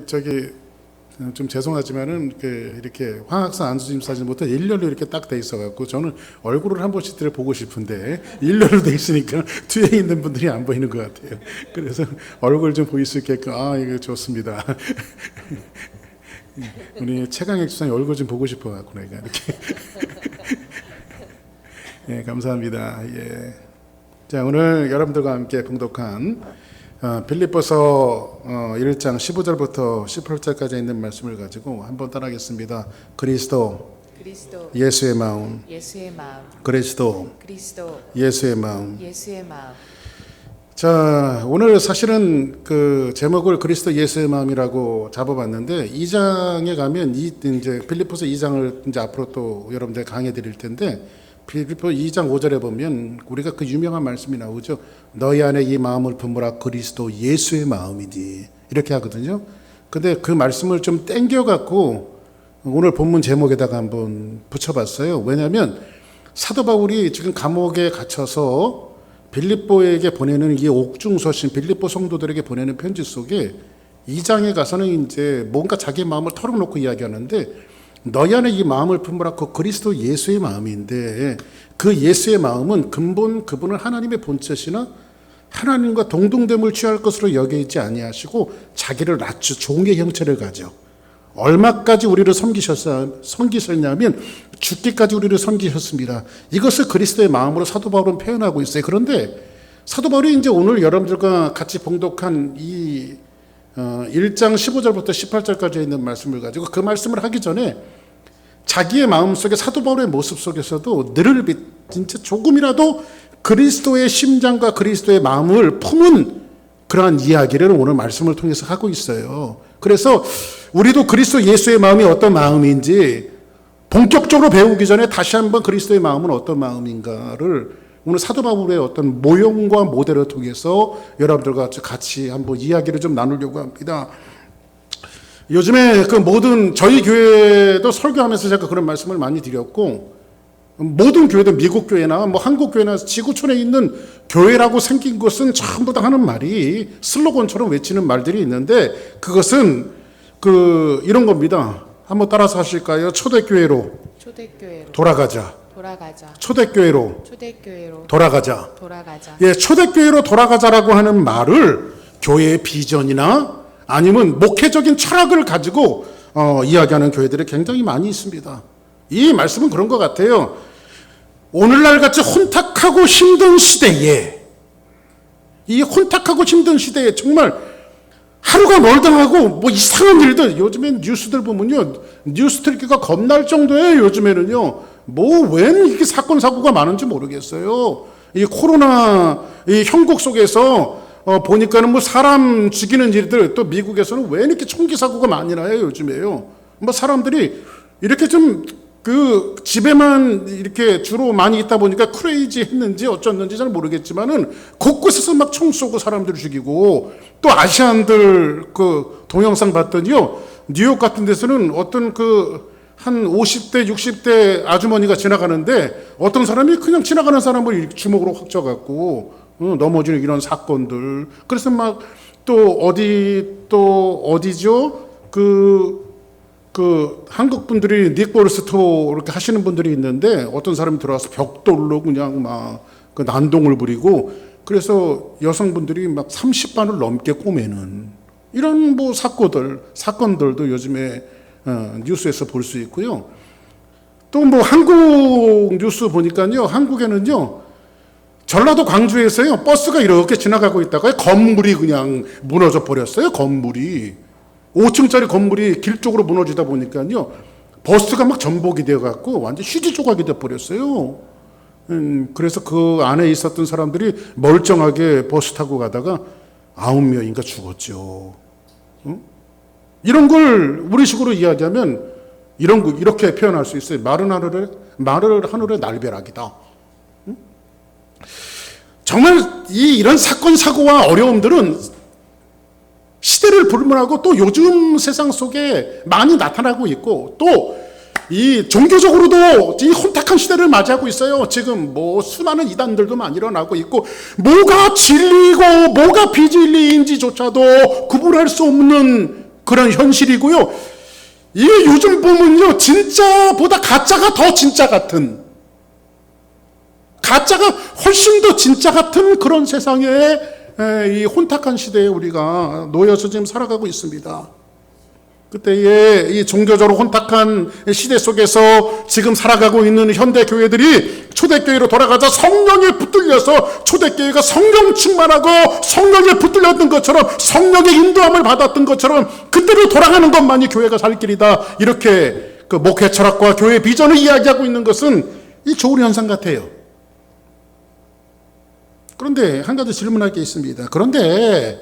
저기 좀 죄송하지만은 이렇게 황학사 안수님 사진부터 일렬로 이렇게 딱 돼 있어갖고 저는 얼굴을 한 번씩 보고 싶은데 일렬로 돼 있으니까 뒤에 있는 분들이 안 보이는 것 같아요. 그래서 얼굴 좀 보일 수 있게끔 이거 좋습니다. 우리 최강혁 주장이 얼굴 좀 보고 싶어갖고 내가 이렇게 예, 감사합니다. 예. 자, 오늘 여러분들과 함께 봉독한 빌립보서 1장 15절부터 18절까지 있는 말씀을 가지고 한번 따라하겠습니다. 그리스도 예수의 마음 그리스도 예수의 마음. 자, 오늘 사실은 그 제목을 그리스도 예수의 마음이라고 잡아봤는데 2장에 가면 이제 빌립보서 2장을 이제 앞으로 또 여러분들 강해 드릴 텐데 빌립보 2장 5절에 보면 우리가 그 유명한 말씀이 나오죠. 너희 안에 이 마음을 품으라 그리스도 예수의 마음이니 이렇게 하거든요. 근데 그 말씀을 좀 땡겨갖고 오늘 본문 제목에다가 한번 붙여봤어요. 왜냐하면 사도 바울이 지금 감옥에 갇혀서 빌립보에게 보내는 이 옥중서신 빌립보 성도들에게 보내는 편지 속에 2장에 가서는 이제 뭔가 자기 마음을 털어놓고 이야기하는데 너희 안에 이 마음을 품으라 그 그리스도 예수의 마음인데 그 예수의 마음은 근본 그분은 하나님의 본체시나 하나님과 동등됨을 취할 것으로 여기지 아니하시고 자기를 낮추 종의 형체를 가져 얼마까지 우리를 섬기셨냐면 죽기까지 우리를 섬기셨습니다. 이것을 그리스도의 마음으로 사도 바울은 표현하고 있어요. 그런데 사도 바울이 이제 오늘 여러분들과 같이 봉독한 이 1장 15절부터 18절까지 있는 말씀을 가지고 그 말씀을 하기 전에 자기의 마음속에 사도 바울의 모습 속에서도 늘 진짜 조금이라도 그리스도의 심장과 그리스도의 마음을 품은 그러한 이야기를 오늘 말씀을 통해서 하고 있어요. 그래서 우리도 그리스도 예수의 마음이 어떤 마음인지 본격적으로 배우기 전에 다시 한번 그리스도의 마음은 어떤 마음인가를 오늘 사도 바울의 어떤 모형과 모델을 통해서 여러분들과 같이 한번 이야기를 좀 나누려고 합니다. 요즘에 그 모든 저희 교회도 설교하면서 제가 그런 말씀을 많이 드렸고 모든 교회들 미국 교회나 뭐 한국 교회나 지구촌에 있는 교회라고 생긴 것은 전부 다 하는 말이 슬로건처럼 외치는 말들이 있는데 그것은 이런 겁니다. 한번 따라서 하실까요? 초대교회로 돌아가자. 초대교회로 돌아가자. 예, 초대교회로 돌아가자라고 하는 말을 교회의 비전이나 아니면 목회적인 철학을 가지고 이야기하는 교회들이 굉장히 많이 있습니다. 이 말씀은 그런 것 같아요. 오늘날 같이 혼탁하고 힘든 시대에 이 혼탁하고 힘든 시대에 정말 하루가 멀다 하고 뭐 이상한 일들 요즘엔 뉴스들 보면요 뉴스 틀기가 겁날 정도예요. 요즘에는요 뭐 웬 이렇게 사건 사고가 많은지 모르겠어요. 이 코로나 이 형국 속에서 보니까는 뭐 사람 죽이는 일들 또 미국에서는 왜 이렇게 총기 사고가 많이 나요 요즘에요. 뭐 사람들이 이렇게 좀 집에만 이렇게 주로 많이 있다 보니까 크레이지 했는지 어쩌는지 잘 모르겠지만은 곳곳에서 막 총 쏘고 사람들 죽이고 또 아시안들 동영상 봤더니요 뉴욕 같은 데서는 어떤 한 50대 60대 아주머니가 지나가는데 어떤 사람이 그냥 지나가는 사람을 주먹으로 확 져갖고 넘어지는 이런 사건들. 그래서 막 또 어디죠 한국 분들이 닉보르스토 이렇게 하시는 분들이 있는데 어떤 사람이 들어와서 벽돌로 그냥 막 난동을 부리고 그래서 여성분들이 막 30반을 넘게 꼬매는 이런 뭐 사건들도 요즘에 뉴스에서 볼 수 있고요. 또 뭐 한국 뉴스 보니까요, 한국에는요, 전라도 광주에서요, 버스가 이렇게 지나가고 있다가 건물이 그냥 무너져 버렸어요, 건물이. 5층짜리 건물이 길 쪽으로 무너지다 보니까요, 버스가 막 전복이 되어갖고 완전 휴지 조각이 되어버렸어요. 그래서 그 안에 있었던 사람들이 멀쩡하게 버스 타고 가다가 9명인가 죽었죠. 이런 걸 우리식으로 이야기하면 이렇게 표현할 수 있어요. 말을 하늘의 날벼락이다. 정말 이런 사건 사고와 어려움들은 시대를 불문하고 또 요즘 세상 속에 많이 나타나고 있고 또 이 종교적으로도 이 혼탁한 시대를 맞이하고 있어요. 지금 뭐 수많은 이단들도 많이 일어나고 있고 뭐가 진리고 뭐가 비진리인지조차도 구분할 수 없는 그런 현실이고요. 이게 요즘 보면요, 진짜보다 가짜가 더 진짜 같은, 가짜가 훨씬 더 진짜 같은 그런 세상에, 이 혼탁한 시대에 우리가 놓여서 지금 살아가고 있습니다. 그때의 이 종교적으로 혼탁한 시대 속에서 지금 살아가고 있는 현대 교회들이 초대교회로 돌아가자 성령에 붙들려서 초대교회가 성령 충만하고 성령에 붙들렸던 것처럼, 성령의 인도함을 받았던 것처럼 그때로 돌아가는 것만이 교회가 살 길이다, 이렇게 그 목회 철학과 교회 비전을 이야기하고 있는 것은 이 좋은 현상 같아요. 그런데 한 가지 질문할 게 있습니다. 그런데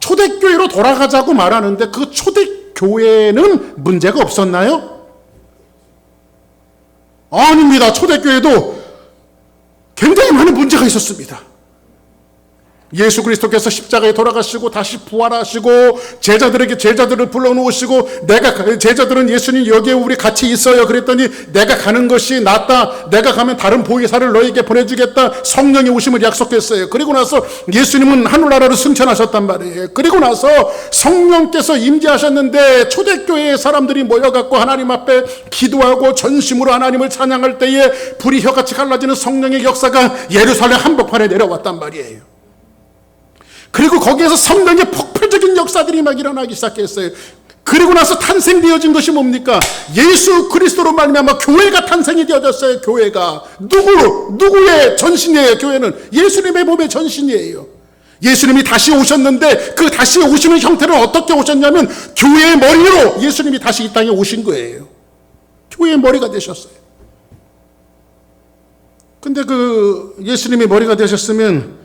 초대교회로 돌아가자고 말하는데 그 초대교회는 문제가 없었나요? 아닙니다. 초대교회도 굉장히 많은 문제가 있었습니다. 예수 그리스도께서 십자가에 돌아가시고 다시 부활하시고 제자들을 불러놓으시고, 제자들은 예수님 여기에 우리 같이 있어요 그랬더니 내가 가는 것이 낫다, 내가 가면 다른 보혜사를 너에게 보내주겠다, 성령의 오심을 약속했어요. 그리고 나서 예수님은 하늘나라로 승천하셨단 말이에요. 그리고 나서 성령께서 임재하셨는데 초대교회의 사람들이 모여갖고 하나님 앞에 기도하고 전심으로 하나님을 찬양할 때에 불이 혀같이 갈라지는 성령의 역사가 예루살렘 한복판에 내려왔단 말이에요. 그리고 거기에서 성령의 폭발적인 역사들이 막 일어나기 시작했어요. 그리고 나서 탄생되어진 것이 뭡니까? 예수 그리스도로 말미암아 교회가 탄생이 되어졌어요. 교회가 누구의 전신이에요? 교회는 예수님의 몸의 전신이에요. 예수님이 다시 오셨는데 그 다시 오시는 형태를 어떻게 오셨냐면 교회의 머리로 예수님이 다시 이 땅에 오신 거예요. 교회의 머리가 되셨어요. 근데 그 예수님이 머리가 되셨으면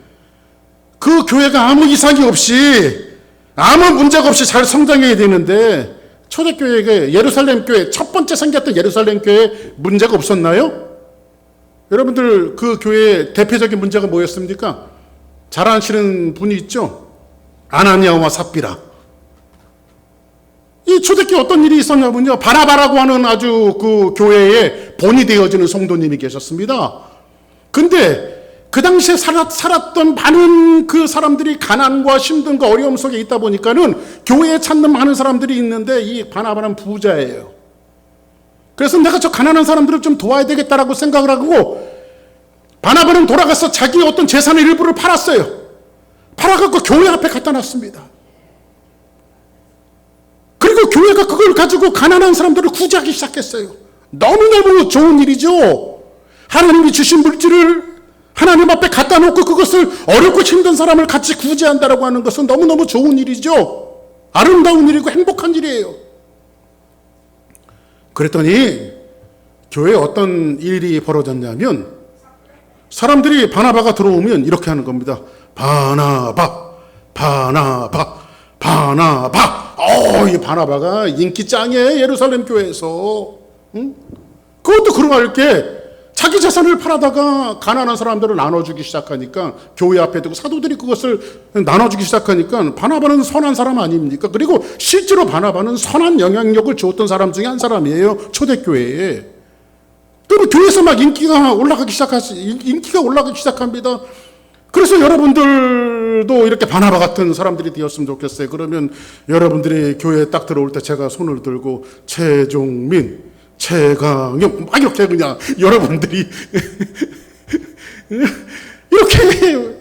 그 교회가 아무 이상이 없이, 아무 문제가 없이 잘 성장해야 되는데, 초대교회가 예루살렘 교회, 첫 번째 생겼던 예루살렘 교회에 문제가 없었나요? 여러분들 그 교회의 대표적인 문제가 뭐였습니까? 잘 아시는 분이 있죠? 아나니아와 삽비라. 이 초대교회 어떤 일이 있었냐면요, 바나바라고 하는 아주 그 교회에 본이 되어지는 성도님이 계셨습니다. 근데 그 당시에 살았던 많은 그 사람들이 가난과 힘듦과 어려움 속에 있다 보니까는 교회에 찾는 많은 사람들이 있는데 이 바나바는 부자예요. 그래서 내가 저 가난한 사람들을 좀 도와야 되겠다라고 생각을 하고, 바나바는 돌아가서 자기 어떤 재산의 일부를 팔았어요. 팔아갖고 교회 앞에 갖다 놨습니다. 그리고 교회가 그걸 가지고 가난한 사람들을 구제하기 시작했어요. 너무너무 좋은 일이죠. 하나님이 주신 물질을 하나님 앞에 갖다 놓고 그것을 어렵고 힘든 사람을 같이 구제한다라고 하는 것은 너무너무 좋은 일이죠. 아름다운 일이고 행복한 일이에요. 그랬더니 교회에 어떤 일이 벌어졌냐면, 사람들이 바나바가 들어오면 이렇게 하는 겁니다. 바나바, 바나바, 바나바. 이 바나바가 인기 짱이에요. 예루살렘 교회에서. 응? 그것도 그러할 게 자기 재산을 팔아다가 가난한 사람들을 나눠주기 시작하니까, 교회 앞에 두고 사도들이 그것을 나눠주기 시작하니까 바나바는 선한 사람 아닙니까? 그리고 실제로 바나바는 선한 영향력을 주었던 사람 중에 한 사람이에요. 초대교회에. 그리고 교회에서 막 인기가 올라가기 시작합니다. 그래서 여러분들도 이렇게 바나바 같은 사람들이 되었으면 좋겠어요. 그러면 여러분들이 교회에 딱 들어올 때 제가 손을 들고 최종민, 최강영 막 이렇게 그냥 여러분들이 이렇게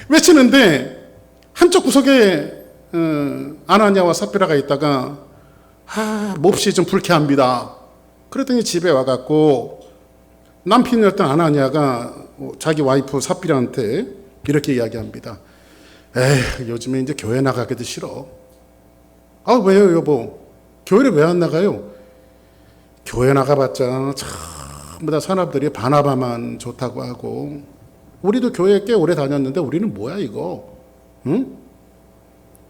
외치는데, 한쪽 구석에 아나니아와 삽비라가 있다가 몹시 좀 불쾌합니다. 그랬더니 집에 와갖고 남편이었던 아나니아가 자기 와이프 삽비라한테 이렇게 이야기합니다. 요즘에 이제 교회 나가기도 싫어. 왜요 여보? 교회를 왜 안 나가요? 교회 나가봤자 전부 다 사람들이 바나바만 좋다고 하고, 우리도 교회 꽤 오래 다녔는데 우리는 뭐야 이거? 응?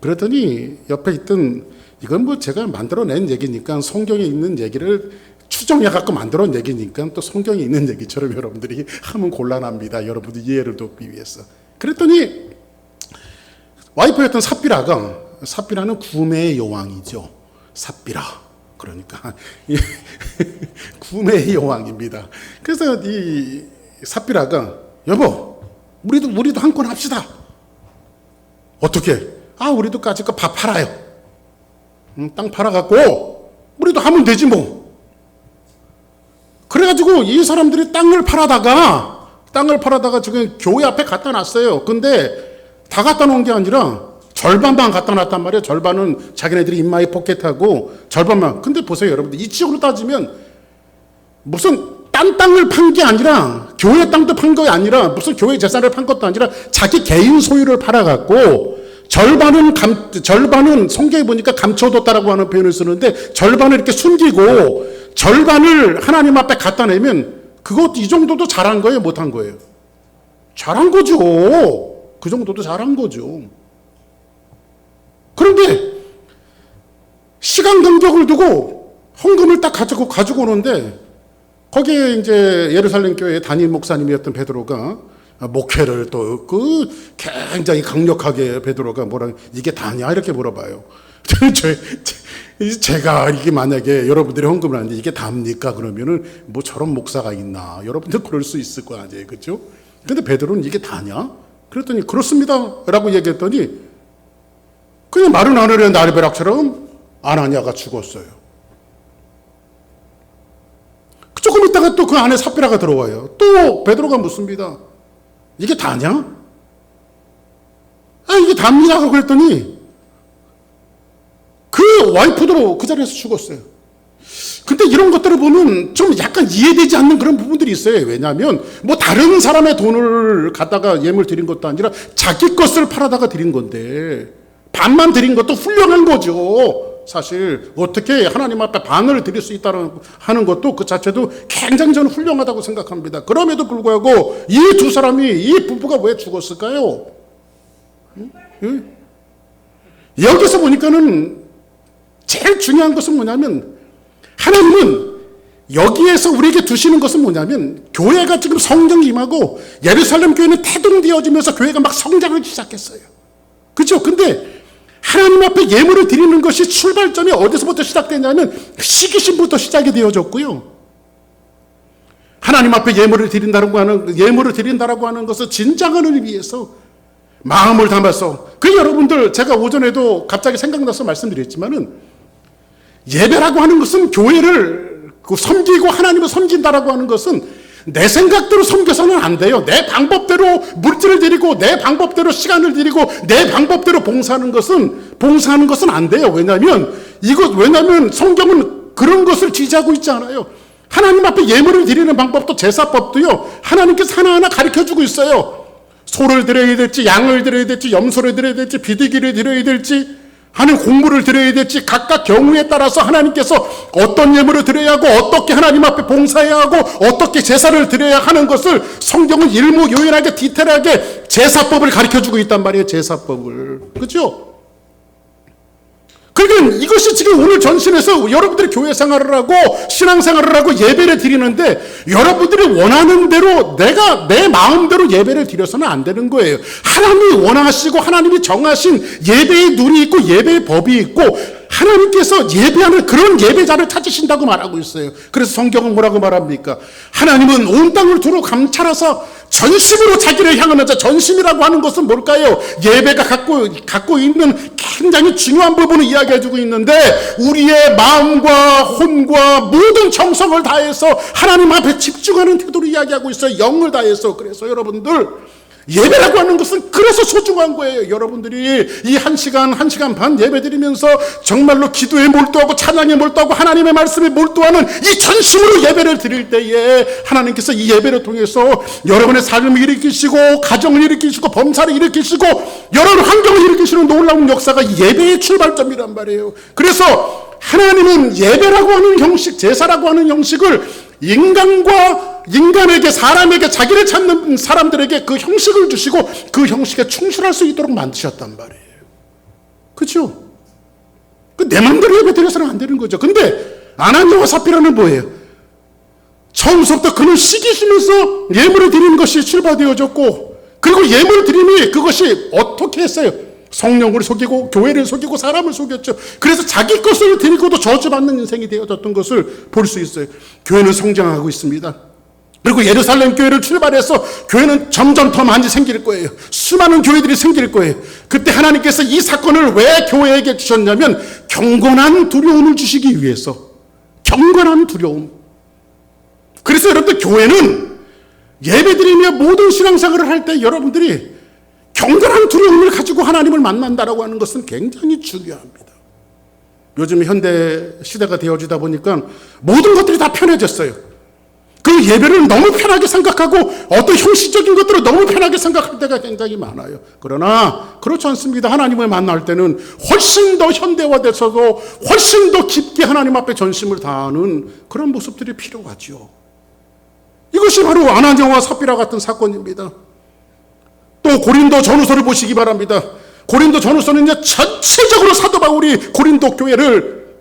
그랬더니 옆에 있던, 이건 뭐 제가 만들어낸 얘기니까, 성경에 있는 얘기를 추정해갖고 만들어낸 얘기니까 또 성경에 있는 얘기처럼 여러분들이 하면 곤란합니다. 여러분들 이해를 돕기 위해서. 그랬더니 와이프였던 삽비라는 구매의 여왕이죠. 삽비라. 그러니까 구매의 여왕입니다. 그래서 이 삽비라가, 여보, 우리도 한 건 합시다. 어떻게? 우리도 까짓 거 밥 팔아요. 땅 팔아갖고 우리도 하면 되지 뭐. 그래가지고 이 사람들이 땅을 팔아다가 지금 교회 앞에 갖다 놨어요. 근데 다 갖다 놓은 게 아니라 절반만 갖다 놨단 말이에요. 절반은 자기네들이 입마에 포켓하고 절반만. 근데 보세요, 여러분들. 이쪽으로 따지면 무슨 딴 땅을 판 게 아니라 교회 땅도 판 거 아니라 무슨 교회 재산을 판 것도 아니라 자기 개인 소유를 팔아갖고 절반은 성경에 보니까 감춰뒀다라고 하는 표현을 쓰는데 절반을 이렇게 숨기고 절반을 하나님 앞에 갖다 내면 그것 이 정도도 잘한 거예요, 못한 거예요? 잘한 거죠. 그 정도도 잘한 거죠. 그런데 시간 간격을 두고 헌금을 딱 가지고 오는데 거기에 이제 예루살렘 교회 담임 목사님이었던 베드로가 목회를 또 굉장히 강력하게 베드로가 이게 다냐 이렇게 물어봐요. 제가 이게 만약에 여러분들이 헌금을 하는데 이게 답니까? 그러면은 뭐 저런 목사가 있나? 여러분들 그럴 수 있을 거 아니에요, 그렇죠? 근데 베드로는 이게 다냐? 그랬더니 그렇습니다라고 얘기했더니 그냥 마른 하늘의 나르베락처럼 아나니아가 죽었어요. 조금 있다가 또 그 안에 삽비라가 들어와요. 또 베드로가 묻습니다. 이게 다냐? 이게 답니다. 하고 그랬더니 그 와이프도 그 자리에서 죽었어요. 근데 이런 것들을 보면 좀 약간 이해되지 않는 그런 부분들이 있어요. 왜냐하면 뭐 다른 사람의 돈을 갖다가 예물 드린 것도 아니라 자기 것을 팔아다가 드린 건데 반만 드린 것도 훌륭한 거죠. 사실 어떻게 하나님 앞에 반을 드릴 수 있다는 하는 것도 그 자체도 굉장히 저는 훌륭하다고 생각합니다. 그럼에도 불구하고 이 두 사람이 이 부부가 왜 죽었을까요? 여기서 보니까는 제일 중요한 것은 뭐냐면 하나님은 여기에서 우리에게 두시는 것은 뭐냐면 교회가 지금 성령 임하고 예루살렘 교회는 태동되어지면서 교회가 막 성장하기 시작했어요. 그렇죠? 근데 하나님 앞에 예물을 드리는 것이 출발점이 어디서부터 시작되냐면 시기심부터 시작이 되어졌고요. 하나님 앞에 예물을 드린다라고 하는 것은 진정한 의미에서 마음을 담아서 여러분들 제가 오전에도 갑자기 생각나서 말씀드렸지만은 예배라고 하는 것은 교회를 섬기고 하나님을 섬긴다라고 하는 것은 내 생각대로 섬겨서는 안 돼요. 내 방법대로 물질을 드리고 내 방법대로 시간을 드리고 내 방법대로 봉사하는 것은 안 돼요. 왜냐하면 성경은 그런 것을 지지하고 있지 않아요. 하나님 앞에 예물을 드리는 방법도 제사법도요. 하나님께서 하나하나 가르쳐주고 있어요. 소를 드려야 될지 양을 드려야 될지 염소를 드려야 될지 비둘기를 드려야 될지 하는 공물을 드려야 될지 각각 경우에 따라서 하나님께서 어떤 예물을 드려야 하고 어떻게 하나님 앞에 봉사해야 하고 어떻게 제사를 드려야 하는 것을 성경은 일목요연하게 디테일하게 제사법을 가르쳐주고 있단 말이에요. 제사법을. 그렇죠? 그러니까 이것이 지금 오늘 전신에서 여러분들이 교회 생활을 하고 신앙생활을 하고 예배를 드리는데 여러분들이 원하는 대로 내 마음대로 예배를 드려서는 안 되는 거예요. 하나님이 원하시고 하나님이 정하신 예배의 눈이 있고 예배의 법이 있고 하나님께서 예배하는 그런 예배자를 찾으신다고 말하고 있어요. 그래서 성경은 뭐라고 말합니까? 하나님은 온 땅을 두루 감찰하사 전심으로 자기를 향하는 자. 전심이라고 하는 것은 뭘까요? 예배가 갖고 있는 굉장히 중요한 부분을 이야기해주고 있는데 우리의 마음과 혼과 모든 정성을 다해서 하나님 앞에 집중하는 태도를 이야기하고 있어요. 영을 다해서. 그래서 여러분들 예배라고 하는 것은 그래서 소중한 거예요. 여러분들이 이 1시간 반 예배 드리면서 정말로 기도에 몰두하고 찬양에 몰두하고 하나님의 말씀에 몰두하는 이 전심으로 예배를 드릴 때에 하나님께서 이 예배를 통해서 여러분의 삶을 일으키시고 가정을 일으키시고 범사를 일으키시고 여러분 환경을 일으키시는 놀라운 역사가 예배의 출발점이란 말이에요. 그래서 하나님은 예배라고 하는 형식, 제사라고 하는 형식을 인간에게 사람에게 자기를 찾는 사람들에게 그 형식을 주시고 그 형식에 충실할 수 있도록 만드셨단 말이에요. 그렇죠? 내 마음대로 예배 드려서는 안 되는 거죠. 근데 아나니아와 삽비라는 뭐예요? 처음부터 그는 시기시면서 예물을 드리는 것이 출발되어졌고 그리고 예물 드림이 그것이 어떻게 했어요? 성령을 속이고 교회를 속이고 사람을 속였죠. 그래서 자기 것을 드리고도 저주받는 인생이 되어졌던 것을 볼 수 있어요. 교회는 성장하고 있습니다. 그리고 예루살렘 교회를 출발해서 교회는 점점 더 많이 생길 거예요. 수많은 교회들이 생길 거예요. 그때 하나님께서 이 사건을 왜 교회에게 주셨냐면 경건한 두려움을 주시기 위해서. 경건한 두려움. 그래서 여러분들 교회는 예배드리며 모든 신앙생활을 할 때 여러분들이 경건한 두려움을 가지고 하나님을 만난다라고 하는 것은 굉장히 중요합니다. 요즘 현대 시대가 되어지다 보니까 모든 것들이 다 편해졌어요. 그 예배를 너무 편하게 생각하고 어떤 형식적인 것들을 너무 편하게 생각할 때가 굉장히 많아요. 그러나 그렇지 않습니다. 하나님을 만날 때는 훨씬 더 현대화돼서도 훨씬 더 깊게 하나님 앞에 전심을 다하는 그런 모습들이 필요하죠. 이것이 바로 아나니아와 삽비라 같은 사건입니다. 또 고린도 전후서를 보시기 바랍니다. 고린도 전후서는 이제 전체적으로 사도 바울이 고린도 교회를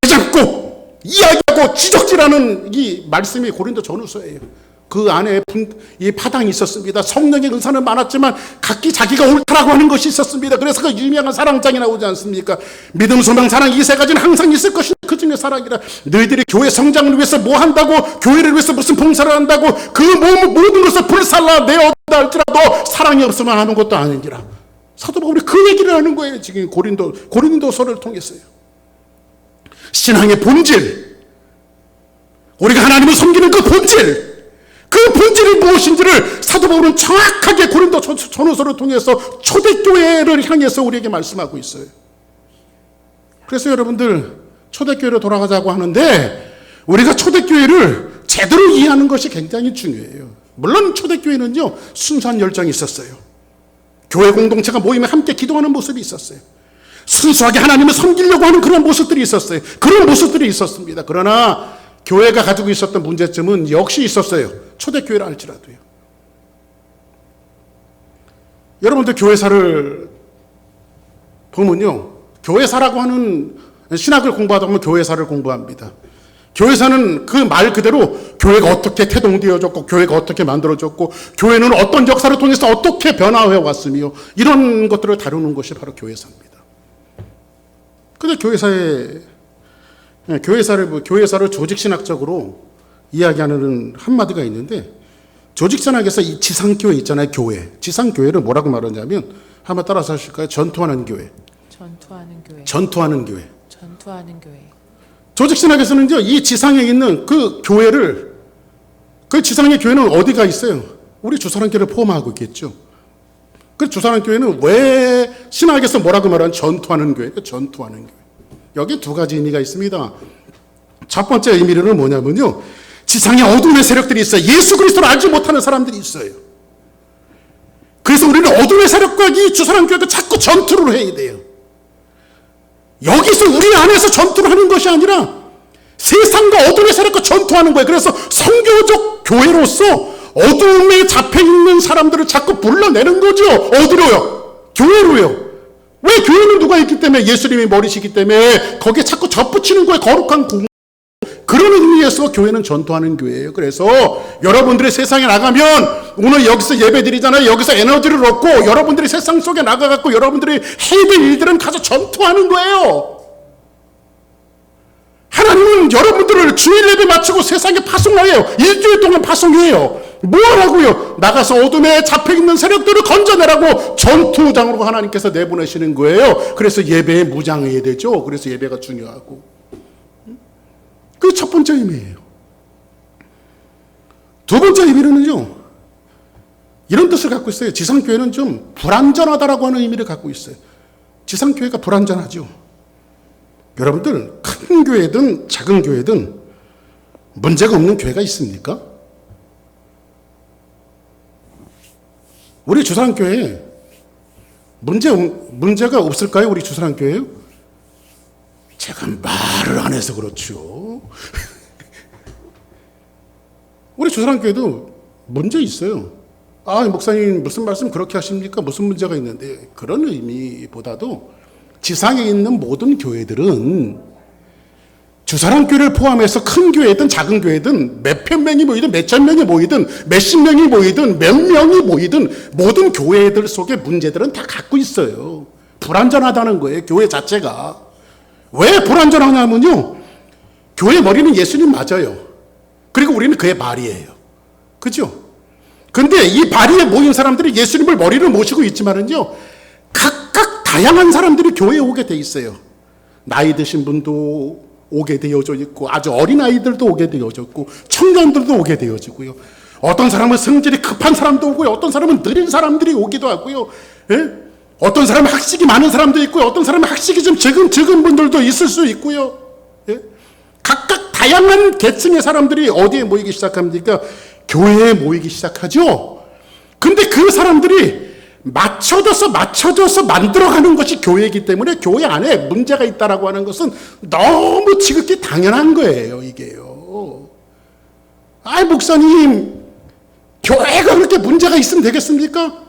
잡고 이야기하고 지적질하는 이 말씀이 고린도 전후서예요. 그 안에 이 파당이 있었습니다. 성령의 은사는 많았지만 각기 자기가 옳다라고 하는 것이 있었습니다. 그래서 그 유명한 사랑장이 나오지 않습니까? 믿음, 소망, 사랑 이 세 가지는 항상 있을 것인데 그 중에 사랑이라. 너희들이 교회 성장을 위해서 뭐 한다고, 교회를 위해서 무슨 봉사를 한다고 그 모든 것을 불살라 내어다 할지라도 사랑이 없으면 아무것도 아니니라. 사도 바울이 그 얘기를 하는 거예요. 지금 고린도서를 통해서요. 신앙의 본질, 우리가 하나님을 섬기는 그 본질이 무엇인지를 사도 바울은 정확하게 고린도 전후서를 통해서 초대교회를 향해서 우리에게 말씀하고 있어요. 그래서 여러분들 초대교회로 돌아가자고 하는데 우리가 초대교회를 제대로 이해하는 것이 굉장히 중요해요. 물론 초대교회는요 순수한 열정이 있었어요. 교회 공동체가 모이면 함께 기도하는 모습이 있었어요. 순수하게 하나님을 섬기려고 하는 그런 모습들이 있었어요. 그런 모습들이 있었습니다. 그러나 교회가 가지고 있었던 문제점은 역시 있었어요. 초대교회라 할지라도요. 여러분들 교회사를 보면요, 교회사라고 하는 신학을 공부하다 보면 교회사를 공부합니다. 교회사는 그 말 그대로 교회가 어떻게 태동되어졌고 교회가 어떻게 만들어졌고 교회는 어떤 역사를 통해서 어떻게 변화해 왔으며 이런 것들을 다루는 것이 바로 교회사입니다. 근데 교회사를 조직신학적으로 이야기하는 한마디가 있는데, 조직신학에서 이 지상교회 있잖아요. 교회. 지상교회를 뭐라고 말하냐면, 한번 따라서 하실까요? 전투하는 교회. 전투하는 교회. 조직신학에서는요, 이 지상에 있는 그 교회를, 그 지상의 교회는 어디가 있어요? 우리 주사랑교회를 포함하고 있겠죠. 그 주사랑교회는 왜 신학에서 뭐라고 말하는 전투하는 교회, 전투하는 교회. 여기 두 가지 의미가 있습니다. 첫 번째 의미는 뭐냐면요, 지상에 어둠의 세력들이 있어요. 예수 그리스도를 알지 못하는 사람들이 있어요. 그래서 우리는 어둠의 세력과 이 주사랑교회도 자꾸 전투를 해야 돼요. 여기서 우리 안에서 전투를 하는 것이 아니라 세상과 어둠의 세력과 전투하는 거예요. 그래서 선교적 교회로서 어둠에 잡혀있는 사람들을 자꾸 불러내는 거죠. 어디로요? 교회로요. 왜? 교회는 누가 있기 때문에, 예수님이 머리시기 때문에 거기에 자꾸 접붙이는 거예요. 거룩한 공. 그런 의미에서 교회는 전투하는 교회예요. 그래서 여러분들이 세상에 나가면, 오늘 여기서 예배 드리잖아요. 여기서 에너지를 얻고 여러분들이 세상 속에 나가갖고 여러분들이 해야 될 일들은 가서 전투하는 거예요. 하나님은 여러분들을 주일 예배 마치고 세상에 파송해요. 일주일 동안 파송해요. 뭐 하라고요? 나가서 어둠에 잡혀있는 세력들을 건져내라고 전투장으로 하나님께서 내보내시는 거예요. 그래서 예배에 무장해야 되죠. 그래서 예배가 중요하고. 그 첫 번째 의미예요. 두 번째 의미는요, 이런 뜻을 갖고 있어요. 지상교회는 좀 불완전하다라고 하는 의미를 갖고 있어요. 지상교회가 불완전하죠. 여러분들, 큰 교회든 작은 교회든 문제가 없는 교회가 있습니까? 우리 주사랑교회에 문제가 없을까요? 우리 주사랑교회요? 제가 말을 안 해서 그렇죠. 우리 주사랑교회도 문제 있어요. 아, 목사님 무슨 말씀 그렇게 하십니까? 무슨 문제가 있는데, 그런 의미보다도 지상에 있는 모든 교회들은, 주사랑교회를 포함해서 큰 교회든 작은 교회든 몇천 명이 모이든 몇천 명이 모이든 몇십 명이 모이든 몇 명이 모이든 모든 교회들 속에 문제들은 다 갖고 있어요. 불완전하다는 거예요. 교회 자체가. 왜 불완전하냐면요, 교회 머리는 예수님 맞아요. 그리고 우리는 그의 말이에요. 그죠? 근데 이 바리에 모인 사람들이 예수님을 머리를 모시고 있지만은요, 각각 다양한 사람들이 교회에 오게 돼 있어요. 나이 드신 분도 오게 되어져 있고, 아주 어린 아이들도 오게 되어져 있고, 청년들도 오게 되어지고요. 어떤 사람은 성질이 급한 사람도 오고요. 어떤 사람은 느린 사람들이 오기도 하고요. 예? 어떤 사람은 학식이 많은 사람도 있고요. 어떤 사람은 학식이 좀 적은 분들도 있을 수 있고요. 예? 각각 다양한 계층의 사람들이 어디에 모이기 시작합니까? 교회에 모이기 시작하죠. 근데 그 사람들이 맞춰져서 만들어가는 것이 교회이기 때문에 교회 안에 문제가 있다라고 하는 것은 너무 지극히 당연한 거예요, 이게요. 아이, 목사님, 교회가 그렇게 문제가 있으면 되겠습니까?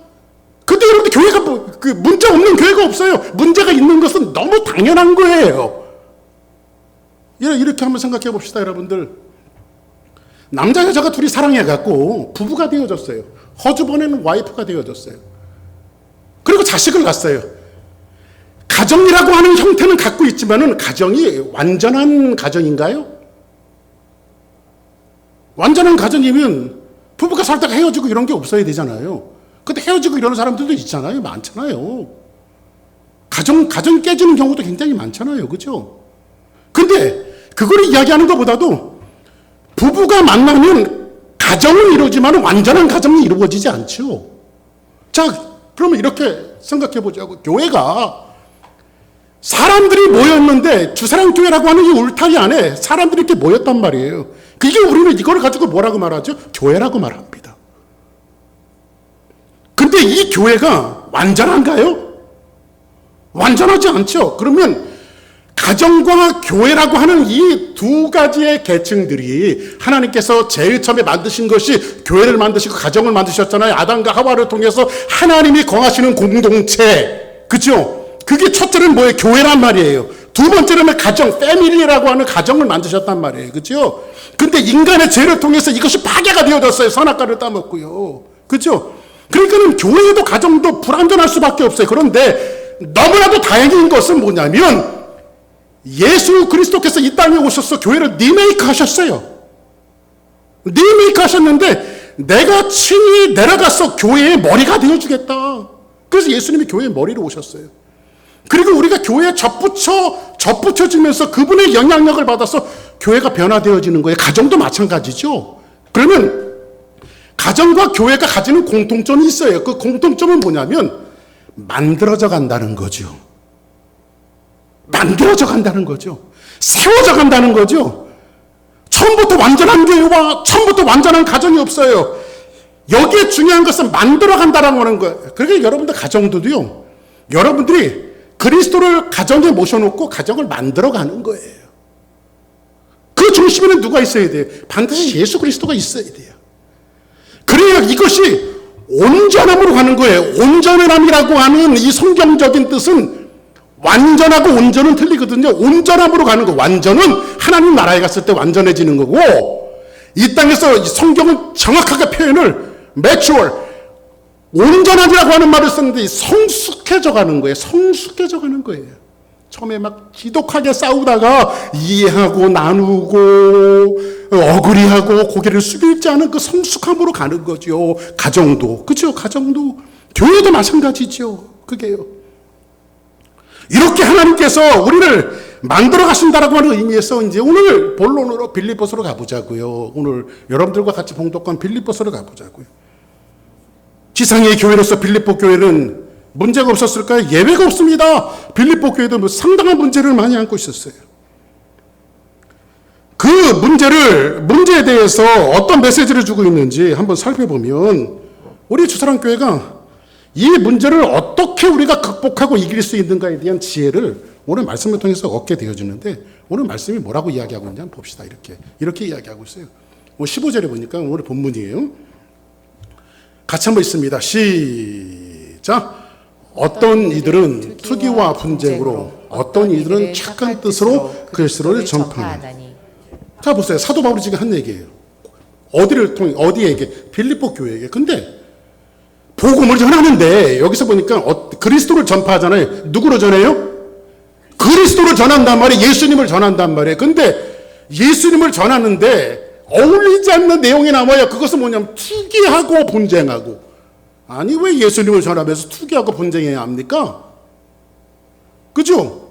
근데 여러분들 교회가 그 문제 없는 교회가 없어요. 문제가 있는 것은 너무 당연한 거예요. 이렇게 한번 생각해 봅시다, 여러분들. 남자 여자가 둘이 사랑해갖고 부부가 되어졌어요. 허즈번에는 와이프가 되어졌어요. 그리고 자식을 낳았어요. 가정이라고 하는 형태는 갖고 있지만은 가정이 완전한 가정인가요? 완전한 가정이면 부부가 살다가 헤어지고 이런 게 없어야 되잖아요. 근데 헤어지고 이러는 사람들도 있잖아요. 많잖아요. 가정 깨지는 경우도 굉장히 많잖아요. 그죠? 근데 그걸 이야기하는 것보다도 부부가 만나면 가정은 이루어지만 완전한 가정이 이루어지지 않죠. 자, 그러면 이렇게 생각해 보자고. 교회가 사람들이 모였는데 주사랑교회라고 하는 이 울타리 안에 사람들이 이렇게 모였단 말이에요. 그게 우리는 이걸 가지고 뭐라고 말하죠? 교회라고 말합니다. 근데 이 교회가 완전한가요? 완전하지 않죠. 그러면 가정과 교회라고 하는 이 두 가지의 계층들이 하나님께서 제일 처음에 만드신 것이 교회를 만드시고 가정을 만드셨잖아요. 아담과 하와를 통해서 하나님이 거하시는 공동체. 그죠? 그게 첫째는 뭐예요? 교회란 말이에요. 두 번째는 가정, 패밀리라고 하는 가정을 만드셨단 말이에요. 그죠? 근데 인간의 죄를 통해서 이것이 파괴가 되어졌어요. 선악과를 따먹고요. 그죠? 그러니까는 교회도 가정도 불완전할 수밖에 없어요. 그런데 너무나도 다행인 것은 뭐냐면 예수 그리스도께서 이 땅에 오셔서 교회를 리메이크 하셨어요. 리메이크 하셨는데 내가 친히 내려가서 교회의 머리가 되어주겠다. 그래서 예수님이 교회의 머리로 오셨어요. 그리고 우리가 교회에 접붙여지면서 그분의 영향력을 받아서 교회가 변화되어지는 거예요. 가정도 마찬가지죠. 그러면 가정과 교회가 가지는 공통점이 있어요. 그 공통점은 뭐냐면 만들어져 간다는 거죠. 만들어져 간다는 거죠. 세워져 간다는 거죠. 처음부터 완전한 교회와 처음부터 완전한 가정이 없어요. 여기에 중요한 것은 만들어 간다는 거예요. 그러니까 여러분들 가정도요. 여러분들이 그리스도를 가정에 모셔놓고 가정을 만들어 가는 거예요. 그 중심에는 누가 있어야 돼요? 반드시 예수 그리스도가 있어야 돼요. 그래야 이것이 온전함으로 가는 거예요. 온전함이라고 하는 이 성경적인 뜻은 완전하고 온전은 틀리거든요. 온전함으로 가는 거. 완전은 하나님 나라에 갔을 때 완전해지는 거고, 이 땅에서 성경은 정확하게 표현을 mature, 온전함이라고 하는 말을 썼는데 성숙해져 가는 거예요. 성숙해져 가는 거예요. 처음에 막 지독하게 싸우다가 이해하고 나누고 어그리하고 고개를 숙이지 않은 그 성숙함으로 가는 거죠. 가정도. 그렇죠? 가정도. 교회도 마찬가지죠. 그게요. 이렇게 하나님께서 우리를 만들어 가신다라고 하는 의미에서 이제 오늘 본론으로 빌립보서로 가보자고요. 오늘 여러분들과 같이 봉독한 빌립보서로 가보자고요. 지상의 교회로서 빌립보 교회는 문제가 없었을까요? 예외가 없습니다. 빌립보 교회도 뭐 상당한 문제를 많이 안고 있었어요. 그 문제에 대해서 어떤 메시지를 주고 있는지 한번 살펴보면 우리 주사랑교회가 이 문제를 어떻게 우리가 극복하고 이길 수 있는가에 대한 지혜를 오늘 말씀을 통해서 얻게 되어지는데, 오늘 말씀이 뭐라고 이야기하고 있는지 한번 봅시다. 이렇게 이야기하고 있어요. 15절에 보니까 오늘 본문이에요. 같이 한번 있습니다. 시작. 어떤 이들은 투기와 분쟁으로, 어떤 이들은 착한 뜻으로 그리스도를 전파하니. 자 보세요. 사도 바울이 지금 한 얘기예요. 어디에게? 빌립보 교회에게. 근데 복음을 전하는데 여기서 보니까 그리스도를 전파하잖아요. 누구로 전해요? 그리스도를 전한단 말이에요. 예수님을 전한단 말이에요. 근데 예수님을 전하는데 어울리지 않는 내용이 나와요. 그것은 뭐냐면 투기하고 분쟁하고. 아니 왜 예수님을 전하면서 투기하고 분쟁해야 합니까? 그죠?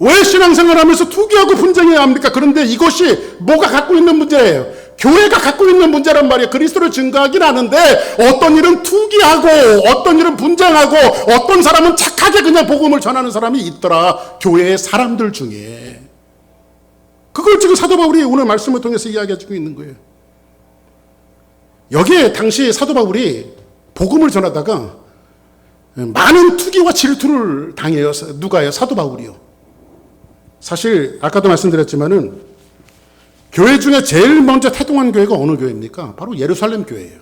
왜 신앙생활하면서 투기하고 분쟁해야 합니까? 그런데 이것이 뭐가 갖고 있는 문제예요? 교회가 갖고 있는 문제란 말이에요. 그리스도를 증거하긴 하는데 어떤 일은 투기하고 어떤 일은 분쟁하고 어떤 사람은 착하게 그냥 복음을 전하는 사람이 있더라. 교회의 사람들 중에. 그걸 지금 사도 바울이 오늘 말씀을 통해서 이야기해주고 있는 거예요. 여기에 당시 사도 바울이 복음을 전하다가 많은 투기와 질투를 당해요. 누가요? 사도 바울이요. 사실 아까도 말씀드렸지만은 교회 중에 제일 먼저 태동한 교회가 어느 교회입니까? 바로 예루살렘 교회예요.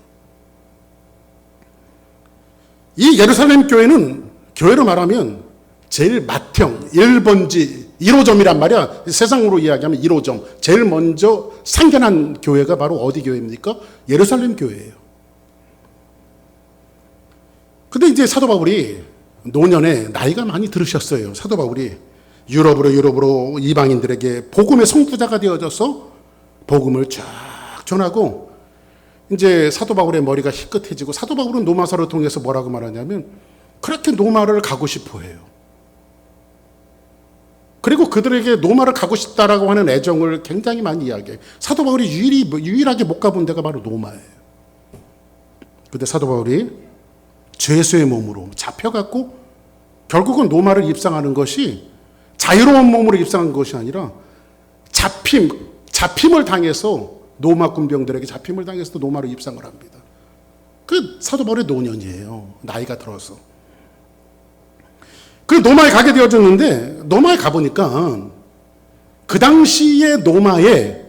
이 예루살렘 교회는 교회로 말하면 제일 맏형, 1번지, 1호점이란 말이야. 세상으로 이야기하면 1호점. 제일 먼저 상견한 교회가 바로 어디 교회입니까? 예루살렘 교회예요. 근데 이제 사도 바울이 노년에 나이가 많이 들으셨어요. 사도 바울이 유럽으로 이방인들에게 복음의 선구자가 되어져서 복음을 쫙 전하고 이제 사도 바울의 머리가 희끗해지고 사도 바울은 노마사를 통해서 뭐라고 말하냐면 그렇게 노마를 가고 싶어 해요. 그리고 그들에게 노마를 가고 싶다라고 하는 애정을 굉장히 많이 이야기해요. 사도 바울이 유일하게 못 가본 데가 바로 노마예요. 근데 사도 바울이 죄수의 몸으로 잡혀갖고 결국은 노마를 입상하는 것이 자유로운 몸으로 입상한 것이 아니라 잡힘을 당해서 노마 군병들에게 잡힘을 당해서 노마로 입상을 합니다. 그 사도 바울의 노년이에요. 나이가 들어서. 그 노마에 가게 되어졌는데 노마에 가보니까 그 당시에 노마에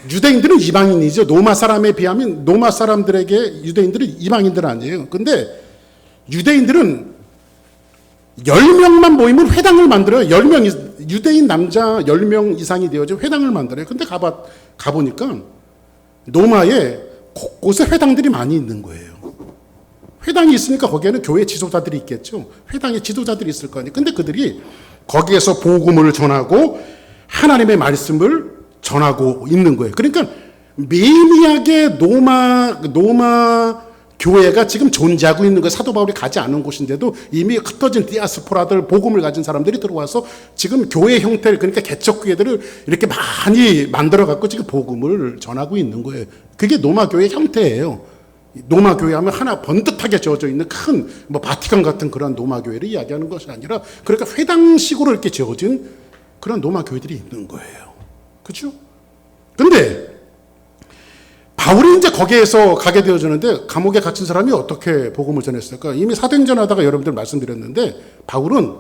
유대인들은 이방인이죠. 노마 사람에 비하면 노마 사람들에게 유대인들은 이방인들 아니에요. 근데 유대인들은 10명만 모이면 회당을 만들어요. 10명, 유대인 남자 10명 이상이 되어져 회당을 만들어요. 근데 가보니까 노마에 곳곳에 회당들이 많이 있는 거예요. 회당이 있으니까 거기에는 교회 지도자들이 있겠죠. 회당에 지도자들이 있을 거 아니에요. 근데 그들이 거기에서 복음을 전하고 하나님의 말씀을 전하고 있는 거예요. 그러니까 미미하게 노마 교회가 지금 존재하고 있는 거예요. 사도 바울이 가지 않은 곳인데도 이미 흩어진 디아스포라들, 복음을 가진 사람들이 들어와서 지금 교회 형태를, 그러니까 개척교회들을 이렇게 많이 만들어갖고 지금 복음을 전하고 있는 거예요. 그게 노마교회 형태예요. 노마교회 하면 하나 번듯하게 지어져 있는 큰 바티칸 같은 그런 노마교회를 이야기하는 것이 아니라 그러니까 회당식으로 이렇게 지어진 그런 노마교회들이 있는 거예요. 그렇죠? 근데 바울이 이제 거기에서 가게 되어지는데 감옥에 갇힌 사람이 어떻게 복음을 전했을까? 이미 사도행전 하다가 여러분들 말씀드렸는데 바울은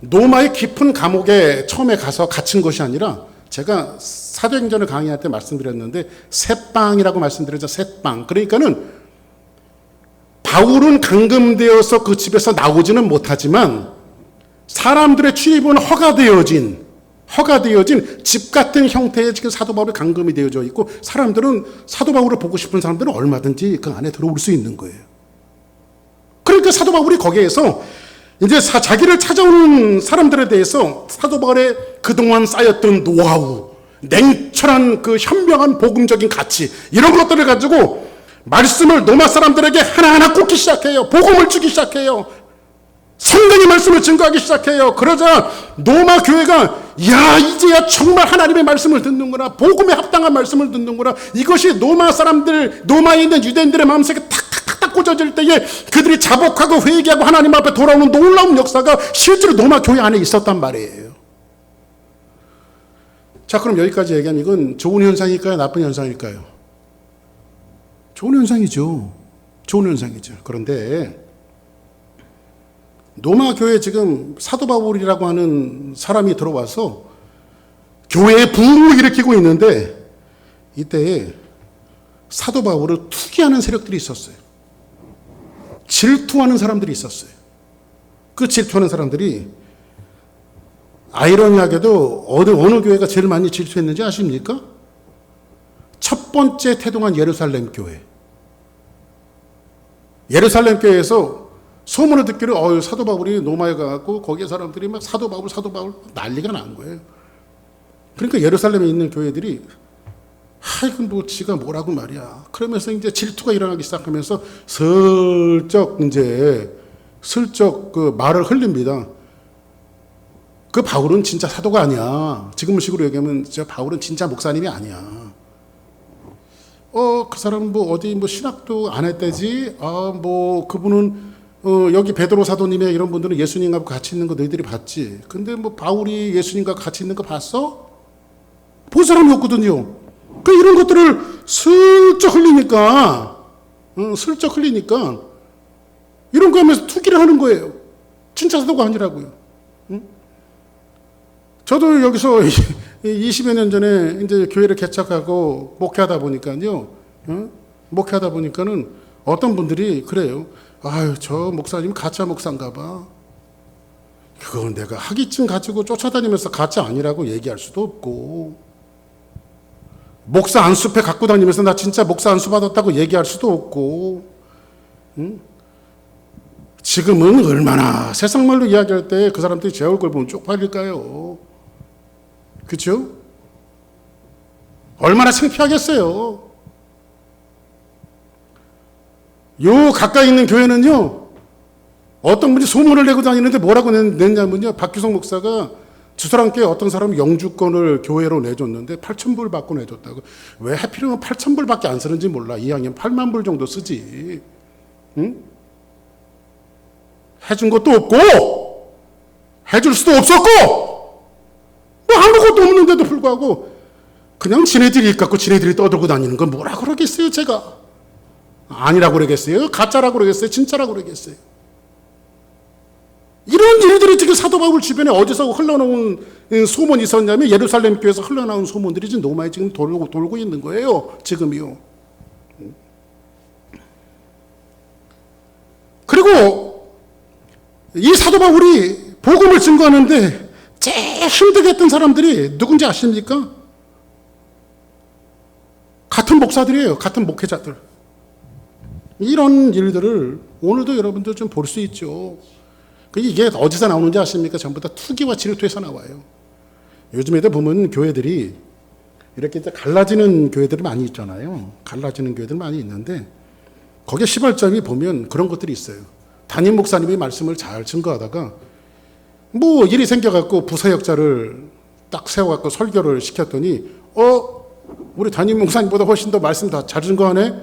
노마의 깊은 감옥에 처음에 가서 갇힌 것이 아니라 제가 사도행전을 강의할 때 말씀드렸는데 셋방이라고 말씀드렸죠. 셋방. 그러니까는 바울은 감금되어서 그 집에서 나오지는 못하지만 사람들의 출입은 허가되어진 집 같은 형태의 지금 사도 바울이 감금이 되어져 있고 사람들은 사도 바울을 보고 싶은 사람들은 얼마든지 그 안에 들어올 수 있는 거예요. 그러니까 사도 바울이 거기에서 이제 자기를 찾아오는 사람들에 대해서 사도 바울의 그동안 쌓였던 노하우, 냉철한 그 현명한 복음적인 가치 이런 것들을 가지고 말씀을 노마 사람들에게 하나하나 꽂기 시작해요. 복음을 주기 시작해요. 성경의 말씀을 증거하기 시작해요. 그러자 노마 교회가 야 이제야 정말 하나님의 말씀을 듣는구나. 복음에 합당한 말씀을 듣는구나. 이것이 노마 사람들, 노마에 있는 유대인들의 마음속에 탁탁탁탁 꽂아질 때에 그들이 자복하고 회개하고 하나님 앞에 돌아오는 놀라운 역사가 실제로 노마 교회 안에 있었단 말이에요. 자, 그럼 여기까지 얘기하면 이건 좋은 현상일까요? 나쁜 현상일까요? 좋은 현상이죠. 좋은 현상이죠. 그런데 노마 교회에 지금 사도 바울이라고 하는 사람이 들어와서 교회에 부흥을 일으키고 있는데 이때에 사도 바울을 투기하는 세력들이 있었어요. 질투하는 사람들이 있었어요. 그 질투하는 사람들이 아이러니하게도 어느 교회가 제일 많이 질투했는지 아십니까? 첫 번째 태동한 예루살렘 교회. 예루살렘 교회에서 소문을 듣기로 사도 바울이 노마에 가고 거기에 사람들이 막 사도 바울 난리가 난 거예요. 그러니까 예루살렘에 있는 교회들이 하여간 뭐 지가 뭐라고 말이야. 그러면서 이제 질투가 일어나기 시작하면서 슬쩍 그 말을 흘립니다. 그 바울은 진짜 사도가 아니야. 지금 식으로 얘기하면 저 바울은 진짜 목사님이 아니야. 그 사람은 뭐 어디 뭐 신학도 안 했대지. 뭐 그분은 여기 베드로 사도님의 이런 분들은 예수님과 같이 있는 거 너희들이 봤지. 근데 뭐 바울이 예수님과 같이 있는 거 봤어? 본 사람이 없거든요. 그 이런 것들을 슬쩍 흘리니까 이런 거 하면서 투기를 하는 거예요. 진짜 사도가 아니라고요. 저도 여기서 20여 년 전에 이제 교회를 개척하고 목회하다 보니까는 어떤 분들이 그래요. 아유, 저 목사님 가짜 목사인가 봐. 그건 내가 학위증 가지고 쫓아다니면서 가짜 아니라고 얘기할 수도 없고, 목사 안수패 갖고 다니면서 나 진짜 목사 안수 받았다고 얘기할 수도 없고, 지금은 얼마나 세상 말로 이야기할 때 그 사람들이 제 얼굴 보면 쪽팔릴까요? 그렇죠? 얼마나 창피하겠어요. 요 가까이 있는 교회는요, 어떤 분이 소문을 내고 다니는데 뭐라고 냈냐면요, 박규성 목사가 주사랑교회 어떤 사람 영주권을 교회로 내줬는데 8,000불 받고 내줬다고. 왜 하필이면 8,000불밖에 안 쓰는지 몰라. 이왕이면 8만 불 정도 쓰지. 응? 해준 것도 없고 해줄 수도 없었고 뭐 아무것도 없는데도 불구하고 그냥 지네들이 일 갖고 지네들이 떠들고 다니는 건 뭐라 그러겠어요. 제가 아니라고 그러겠어요? 가짜라고 그러겠어요? 진짜라고 그러겠어요? 이런 일들이 지금 사도 바울 주변에 어디서 흘러나온 소문이 있었냐면 예루살렘 교회에서 흘러나온 소문들이 지금 너무 많이 지금 돌고 있는 거예요. 지금이요. 그리고 이 사도 바울이 복음을 증거하는데 제일 힘들게 했던 사람들이 누군지 아십니까? 같은 목사들이에요. 같은 목회자들. 이런 일들을 오늘도 여러분들 좀 볼 수 있죠. 이게 어디서 나오는지 아십니까? 전부 다 투기와 질투에서 나와요. 요즘에도 보면 교회들이 이렇게 갈라지는 교회들이 많이 있잖아요. 갈라지는 교회들 많이 있는데 거기에 시발점이 보면 그런 것들이 있어요. 담임 목사님이 말씀을 잘 증거하다가 뭐 일이 생겨갖고 부사역자를 딱 세워갖고 설교를 시켰더니 우리 담임 목사님보다 훨씬 더 말씀 다 잘 증거하네?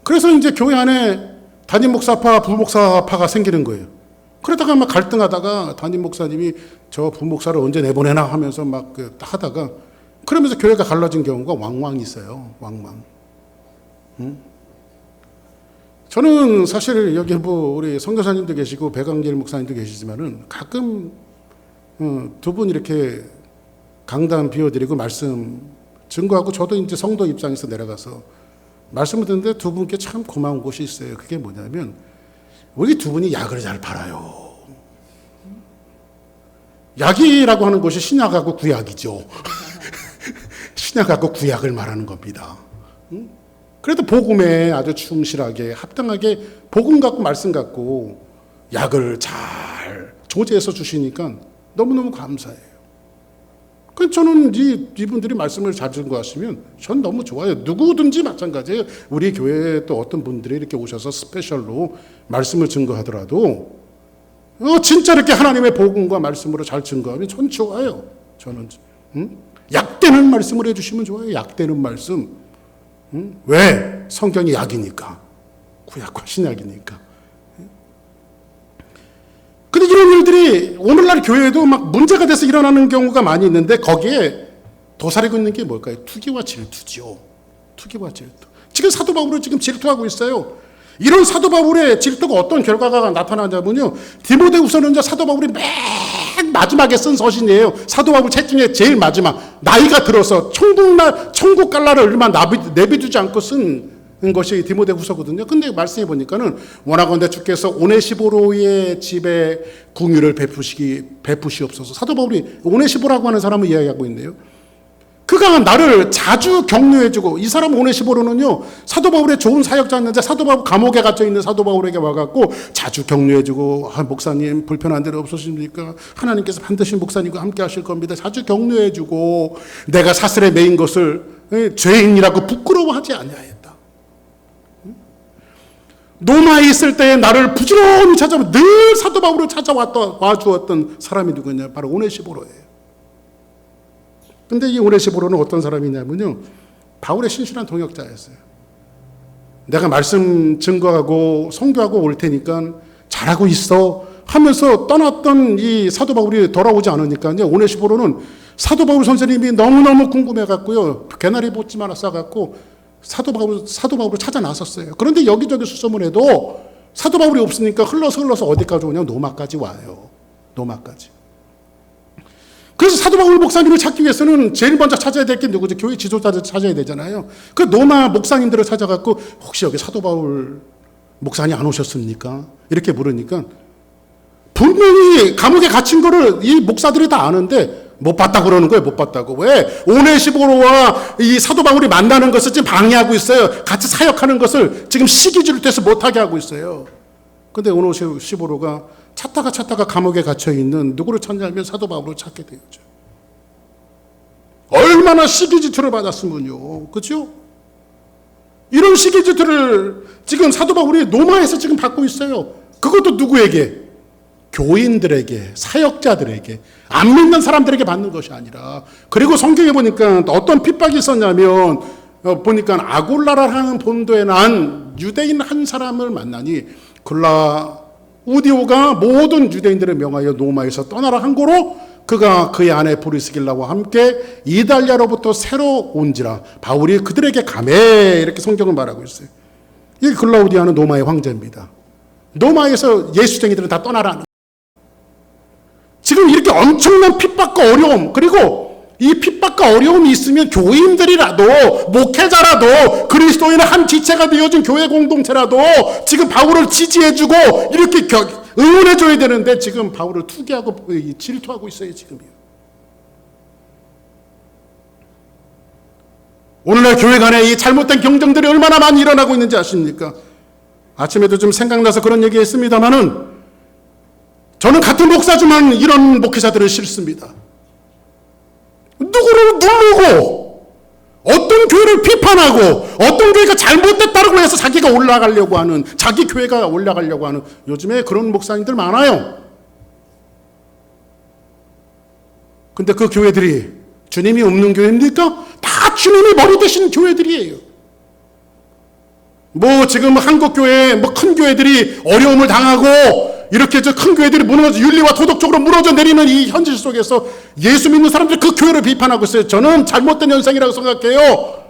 그래서 이제 교회 안에 담임 목사파, 부목사파가 생기는 거예요. 그러다가 막 갈등하다가 담임 목사님이 저 부목사를 언제 내보내나 하면서 막 하다가 그러면서 교회가 갈라진 경우가 왕왕 있어요. 왕왕. 저는 사실 여기 뭐 우리 선교사님도 계시고 배강길 목사님도 계시지만은 가끔 두 분 이렇게 강단 비워드리고 말씀 증거하고 저도 이제 성도 입장에서 내려가서 말씀을 듣는데 두 분께 참 고마운 곳이 있어요. 그게 뭐냐면 우리 두 분이 약을 잘 팔아요. 약이라고 하는 것이 신약하고 구약이죠. 신약하고 구약을 말하는 겁니다. 그래도 복음에 아주 충실하게 합당하게 복음 갖고 말씀 갖고 약을 잘 조제해서 주시니까 너무너무 감사해요. 그래서 저는 이분들이 말씀을 잘 증거하시면 전 너무 좋아요. 누구든지 마찬가지예요. 우리 교회에 또 어떤 분들이 이렇게 오셔서 스페셜로 말씀을 증거하더라도 진짜 이렇게 하나님의 복음과 말씀으로 잘 증거하면 전 좋아요. 저는 약되는 말씀을 해주시면 좋아요. 약되는 말씀. 왜? 성경이 약이니까. 구약과 신약이니까. 근데 이런 일들이 오늘날 교회에도 막 문제가 돼서 일어나는 경우가 많이 있는데 거기에 도사리고 있는 게 뭘까요? 투기와 질투죠. 투기와 질투. 지금 사도 바울은 지금 질투하고 있어요. 이런 사도 바울의 질투가 어떤 결과가 나타나냐면요. 디모데후서는 사도 바울이 맨 마지막에 쓴 서신이에요. 사도 바울 책 중에 제일 마지막. 나이가 들어서 천국 갈 날을 얼마 내비두지 않고 쓴 것이 디모데후서거든요. 근데 말씀해 보니까는 원하건대 주께서 오네시보로의 집에 궁유를 베푸시옵소서. 사도 바울이 오네시보라고 하는 사람을 이야기하고 있네요. 그가 나를 자주 격려해주고, 이 사람 오네시보로는요 사도 바울의 좋은 사역자였는데 사도 바울 감옥에 갇혀 있는 사도 바울에게 와갖고 자주 격려해주고, 목사님 불편한 데는 없으십니까? 하나님께서 반드시 목사님과 함께 하실 겁니다. 자주 격려해주고, 내가 사슬에 매인 것을 죄인이라고 부끄러워하지 아니하였다. 로마에 있을 때 나를 부지런히 찾아와 늘 사도 바울을 찾아와 주었던 사람이 누구냐? 바로 오네시보로예요. 근데 이 오네시보로는 어떤 사람이냐면요, 바울의 신실한 동역자였어요. 내가 말씀 증거하고 선교하고 올 테니까 잘하고 있어 하면서 떠났던 이 사도 바울이 돌아오지 않으니까요, 오네시보로는 사도 바울 선생님이 너무너무 궁금해갖고요, 개나리 보찜 하나 싸갖고 사도 바울을 찾아 나섰어요. 그런데 여기저기 수소문해도 사도 바울이 없으니까 흘러서 어디까지 오냐? 노마까지 와요. 노마까지. 그래서 사도 바울 목사님을 찾기 위해서는 제일 먼저 찾아야 될 게 누구죠? 교회 지도자들 찾아야 되잖아요. 그 노마 목사님들을 찾아갖고 혹시 여기 사도 바울 목사님 안 오셨습니까? 이렇게 물으니까 분명히 감옥에 갇힌 거를 이 목사들이 다 아는데 못 봤다고 그러는 거예요. 못 봤다고. 왜? 오네시보로와 이 사도 바울이 만나는 것을 지금 방해하고 있어요. 같이 사역하는 것을 지금 시기질을 떼서 못하게 하고 있어요. 근데 오네시보로가 찾다가 감옥에 갇혀있는 누구를 찾냐면 사도 바울을 찾게 되었죠. 얼마나 시기질투를 받았으면요. 그렇죠? 이런 시기질투를 지금 사도 바울이 로마에서 지금 받고 있어요. 그것도 누구에게? 교인들에게, 사역자들에게, 안 믿는 사람들에게 받는 것이 아니라. 그리고 성경에 보니까 어떤 핍박이 있었냐면 보니까 아골라라는 본도에 난 유대인 한 사람을 만나니 글라우디오가 모든 유대인들을 명하여 로마에서 떠나라 한 거로 그가 그의 아내 브리스길라와 함께 이달리아로부터 새로 온지라 바울이 그들에게 가매, 이렇게 성경은 말하고 있어요. 이 글라우디아는 로마의 황제입니다. 로마에서 예수쟁이들은 다 떠나라. 지금 이렇게 엄청난 핍박과 어려움, 그리고 이 핍박과 어려움이 있으면 교인들이라도, 목회자라도, 그리스도인의 한 지체가 되어준 교회 공동체라도 지금 바울을 지지해주고 이렇게 응원해줘야 되는데 지금 바울을 투기하고 질투하고 있어요. 지금요. 오늘날 교회 간에 이 잘못된 경쟁들이 얼마나 많이 일어나고 있는지 아십니까? 아침에도 좀 생각나서 그런 얘기 했습니다마는 저는 같은 목사지만 이런 목회자들은 싫습니다. 누구를 누르고 어떤 교회를 비판하고 어떤 교회가 잘못됐다고 해서 자기가 올라가려고 하는, 자기 교회가 올라가려고 하는, 요즘에 그런 목사님들 많아요. 근데 그 교회들이 주님이 없는 교회입니까? 다 주님이 머리 되신 교회들이에요. 뭐 지금 한국 교회 큰 교회들이 어려움을 당하고 이렇게 큰 교회들이 무너져, 윤리와 도덕적으로 무너져 내리는 이 현실 속에서 예수 믿는 사람들이 그 교회를 비판하고 있어요. 저는 잘못된 현상이라고 생각해요.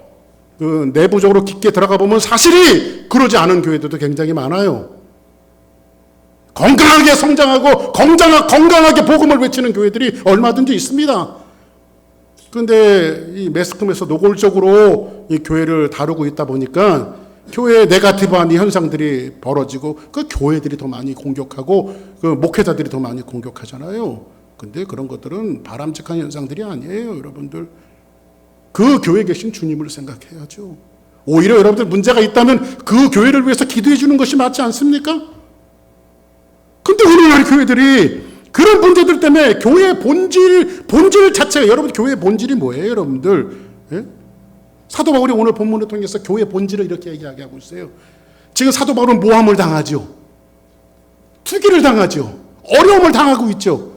그 내부적으로 깊게 들어가 보면 사실이 그러지 않은 교회들도 굉장히 많아요. 건강하게 성장하고 건강하게 복음을 외치는 교회들이 얼마든지 있습니다. 그런데 이 매스컴에서 노골적으로 이 교회를 다루고 있다 보니까 교회의 네거티브한 이 현상들이 벌어지고 그 교회들이 더 많이 공격하고 그 목회자들이 더 많이 공격하잖아요. 근데 그런 것들은 바람직한 현상들이 아니에요, 여러분들. 그 교회에 계신 주님을 생각해야죠. 오히려 여러분들 문제가 있다면 그 교회를 위해서 기도해 주는 것이 맞지 않습니까? 근데 오늘날 교회들이 그런 문제들 때문에 교회의 본질 자체가, 여러분 교회의 본질이 뭐예요, 여러분들? 예? 사도 바울이 오늘 본문을 통해서 교회의 본질을 이렇게 얘기하고 있어요. 지금 사도 바울은 모함을 당하죠. 투기를 당하죠. 어려움을 당하고 있죠.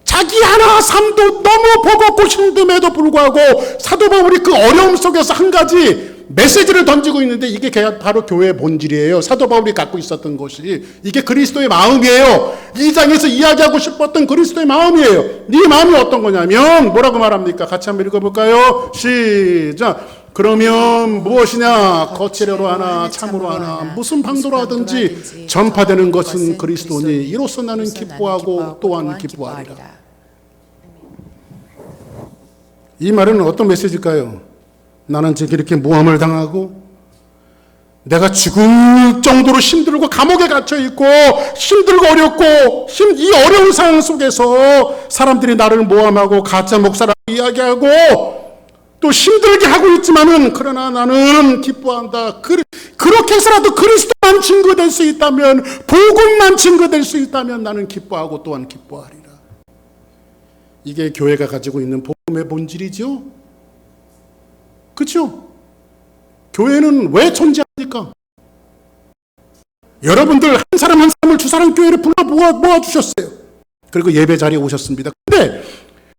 자기 하나 삶도 너무 버겁고 힘듦에도 불구하고 사도 바울이 그 어려움 속에서 한 가지 메시지를 던지고 있는데 이게 바로 교회의 본질이에요. 사도 바울이 갖고 있었던 것이, 이게 그리스도의 마음이에요. 이 장에서 이야기하고 싶었던 그리스도의 마음이에요. 이 마음이 어떤 거냐면 뭐라고 말합니까? 같이 한번 읽어볼까요? 시작. 그러면 무엇이냐? 거칠어로 하나 참으로 하나 무슨 방도로 하든지 전파되는 것은 그리스도니 이로써 나는 기뻐하고 또한 기뻐하리라. 이 말은 어떤 메시지일까요? 나는 지금 이렇게 모함을 당하고 내가 죽을 정도로 힘들고 감옥에 갇혀있고 힘들고 어렵고 이 어려운 상황 속에서 사람들이 나를 모함하고 가짜 목사라고 이야기하고 또 힘들게 하고 있지만은 그러나 나는 기뻐한다. 그렇게 해서라도 그리스도만 증거될 수 있다면, 복음만 증거될 수 있다면 나는 기뻐하고 또한 기뻐하리라. 이게 교회가 가지고 있는 복음의 본질이죠. 그렇죠? 교회는 왜 존재합니까? 여러분들 한 사람 한 사람을 주사람 교회를 불러 모아주셨어요. 그리고 예배 자리에 오셨습니다. 근데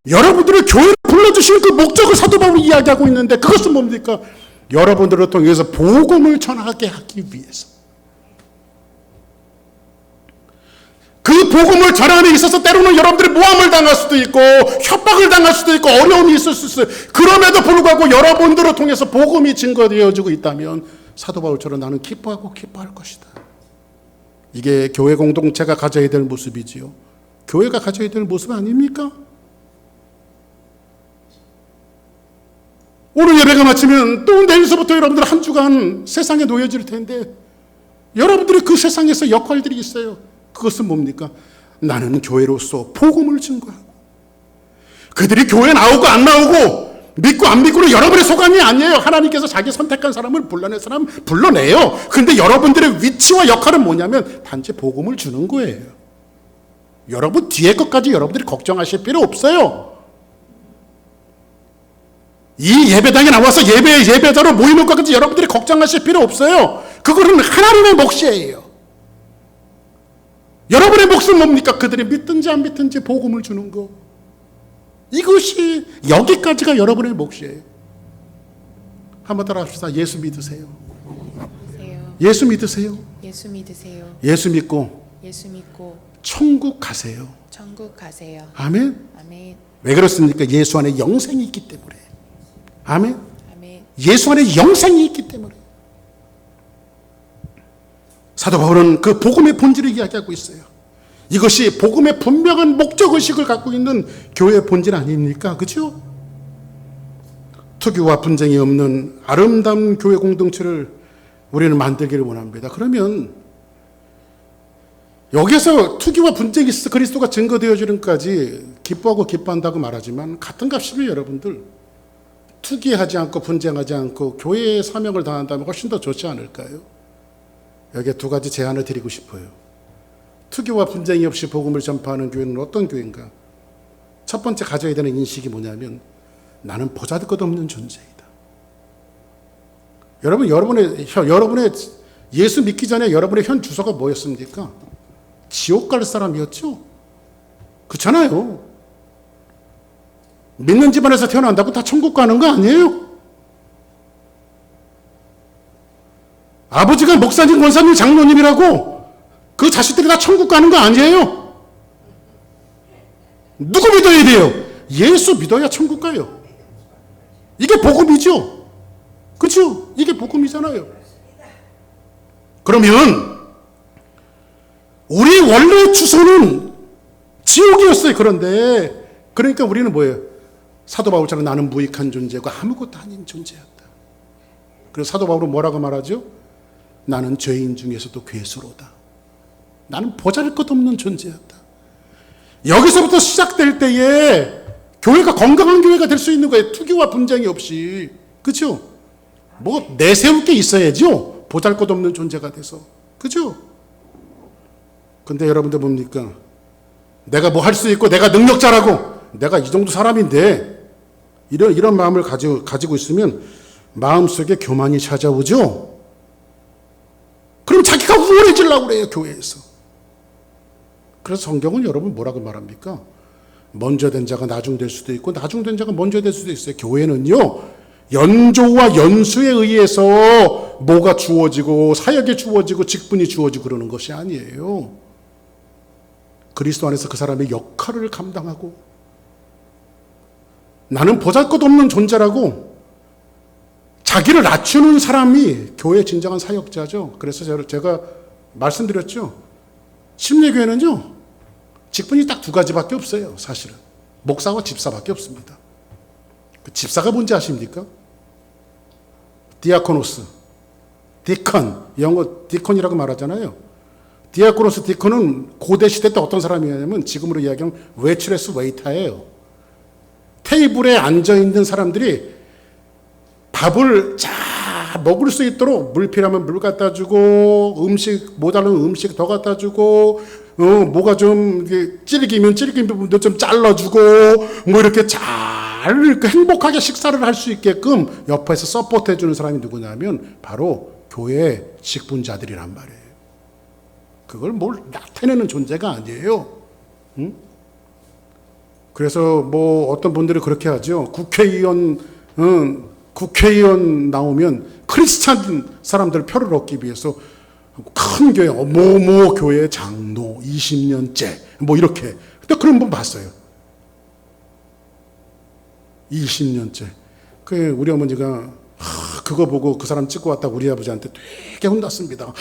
여러분들을 교회를 불러주신 그 목적을 사도 바울이 이야기하고 있는데 그것은 뭡니까? 여러분들을 통해서 복음을 전하게 하기 위해서. 그 복음을 전함에 있어서 때로는 여러분들이 모함을 당할 수도 있고 협박을 당할 수도 있고 어려움이 있을 수 있어요. 그럼에도 불구하고 여러분들을 통해서 복음이 증거되어지고 있다면 사도 바울처럼 나는 기뻐하고 기뻐할 것이다. 이게 교회 공동체가 가져야 될 모습이지요. 교회가 가져야 될 모습 아닙니까? 오늘 예배가 마치면 또 내일서부터 여러분들 한 주간 세상에 놓여질 텐데 여러분들이 그 세상에서 역할들이 있어요. 그것은 뭡니까? 나는 교회로서 복음을 증거하고 그들이 교회에 나오고 안 나오고 믿고 안 믿고는 여러분의 소관이 아니에요. 하나님께서 자기 선택한 사람을 불러낼 사람 불러내요. 그런데 여러분들의 위치와 역할은 뭐냐면 단지 복음을 주는 거예요. 여러분 뒤에 것까지 여러분들이 걱정하실 필요 없어요. 이 예배당에 나와서 예배자로 모이는 것까지 여러분들이 걱정하실 필요 없어요. 그거는 하나님의 몫이에요. 여러분의 몫은 뭡니까? 그들이 믿든지 안 믿든지 복음을 주는 거. 이것이 여기까지가 여러분의 몫이에요. 한번 따라 합시다. 예수 믿으세요. 예수 믿으세요. 예수 믿으세요. 예수 믿고 천국 가세요. 천국 가세요. 아멘. 아멘. 왜 그렇습니까? 예수 안에 영생이 있기 때문에. 아멘. 아멘. 예수 안에 영생이 있기 때문에. 사도 바울은 그 복음의 본질을 이야기하고 있어요. 이것이 복음의 분명한 목적의식을 갖고 있는 교회의 본질 아닙니까? 그렇죠? 투기와 분쟁이 없는 아름다운 교회 공동체를 우리는 만들기를 원합니다. 그러면 여기서 투기와 분쟁이 있어 그리스도가 증거되어지는까지 기뻐하고 기뻐한다고 말하지만 같은 값이면 여러분들 투기하지 않고 분쟁하지 않고 교회의 사명을 다한다면 훨씬 더 좋지 않을까요? 여기에 두 가지 제안을 드리고 싶어요. 투기와 분쟁이 없이 복음을 전파하는 교회는 어떤 교회인가? 첫 번째 가져야 되는 인식이 뭐냐면 나는 보잘것없는 존재이다. 여러분의 예수 믿기 전에 여러분의 현 주소가 뭐였습니까? 지옥 갈 사람이었죠? 그렇잖아요. 믿는 집안에서 태어난다고 다 천국 가는 거 아니에요? 아버지가 목사님, 권사님, 장로님이라고 그 자식들이 다 천국 가는 거 아니에요? 누구 믿어야 돼요? 예수 믿어야 천국 가요. 이게 복음이죠. 그렇죠? 이게 복음이잖아요. 그러면 우리 원래 주소는 지옥이었어요. 그러니까 우리는 뭐예요? 사도 바울처럼 나는 무익한 존재고 아무것도 아닌 존재였다. 그래서 사도 바울은 뭐라고 말하죠? 나는 죄인 중에서도 괴수로다. 나는 보잘것없는 존재였다. 여기서부터 시작될 때에 교회가 건강한 교회가 될 수 있는 거예요. 투기와 분쟁이 없이. 그렇죠? 뭐 내세울 게 있어야죠. 보잘것없는 존재가 돼서. 그렇죠? 근데 여러분들 뭡니까? 내가 뭐 할 수 있고 내가 능력자라고 내가 이 정도 사람인데 이런 마음을 가지고 있으면 마음속에 교만이 찾아오죠. 그럼 자기가 우월해지려고 그래요, 교회에서. 그래서 성경은 여러분 뭐라고 말합니까? 먼저 된 자가 나중 될 수도 있고 나중 된 자가 먼저 될 수도 있어요. 교회는요, 연조와 연수에 의해서 뭐가 주어지고 사역이 주어지고 직분이 주어지고 그러는 것이 아니에요. 그리스도 안에서 그 사람의 역할을 감당하고 나는 보잘것없는 존재라고 자기를 낮추는 사람이 교회의 진정한 사역자죠. 그래서 제가 말씀드렸죠. 심리교회는요, 직분이 딱 두 가지밖에 없어요. 사실은 목사와 집사밖에 없습니다. 그 집사가 뭔지 아십니까? 디아코노스, 디컨, 영어 디컨이라고 말하잖아요. 디아코노스, 디컨은 고대 시대 때 어떤 사람이냐면 지금으로 이야기하면 웨이트레스 웨이터예요. 테이블에 앉아있는 사람들이 밥을 잘 먹을 수 있도록 물 필요하면 물 갖다 주고 모자른 음식 더 갖다 주고 뭐가 좀 질기면 질긴 부분도 좀 잘라주고 뭐 이렇게 잘 아주 행복하게 식사를 할 수 있게끔 옆에서 서포트 해주는 사람이 누구냐면 바로 교회 직분자들이란 말이에요. 그걸 뭘 나타내는 존재가 아니에요. 응? 그래서 뭐 어떤 분들이 그렇게 하죠. 국회의원 나오면 크리스찬 사람들 표를 얻기 위해서 큰 교회, 뭐 교회 장로 20년째 뭐 이렇게. 근데 그런 분 봤어요. 20년째. 그 우리 어머니가 그거 보고 그 사람 찍고 왔다 우리 아버지한테 되게 혼났습니다.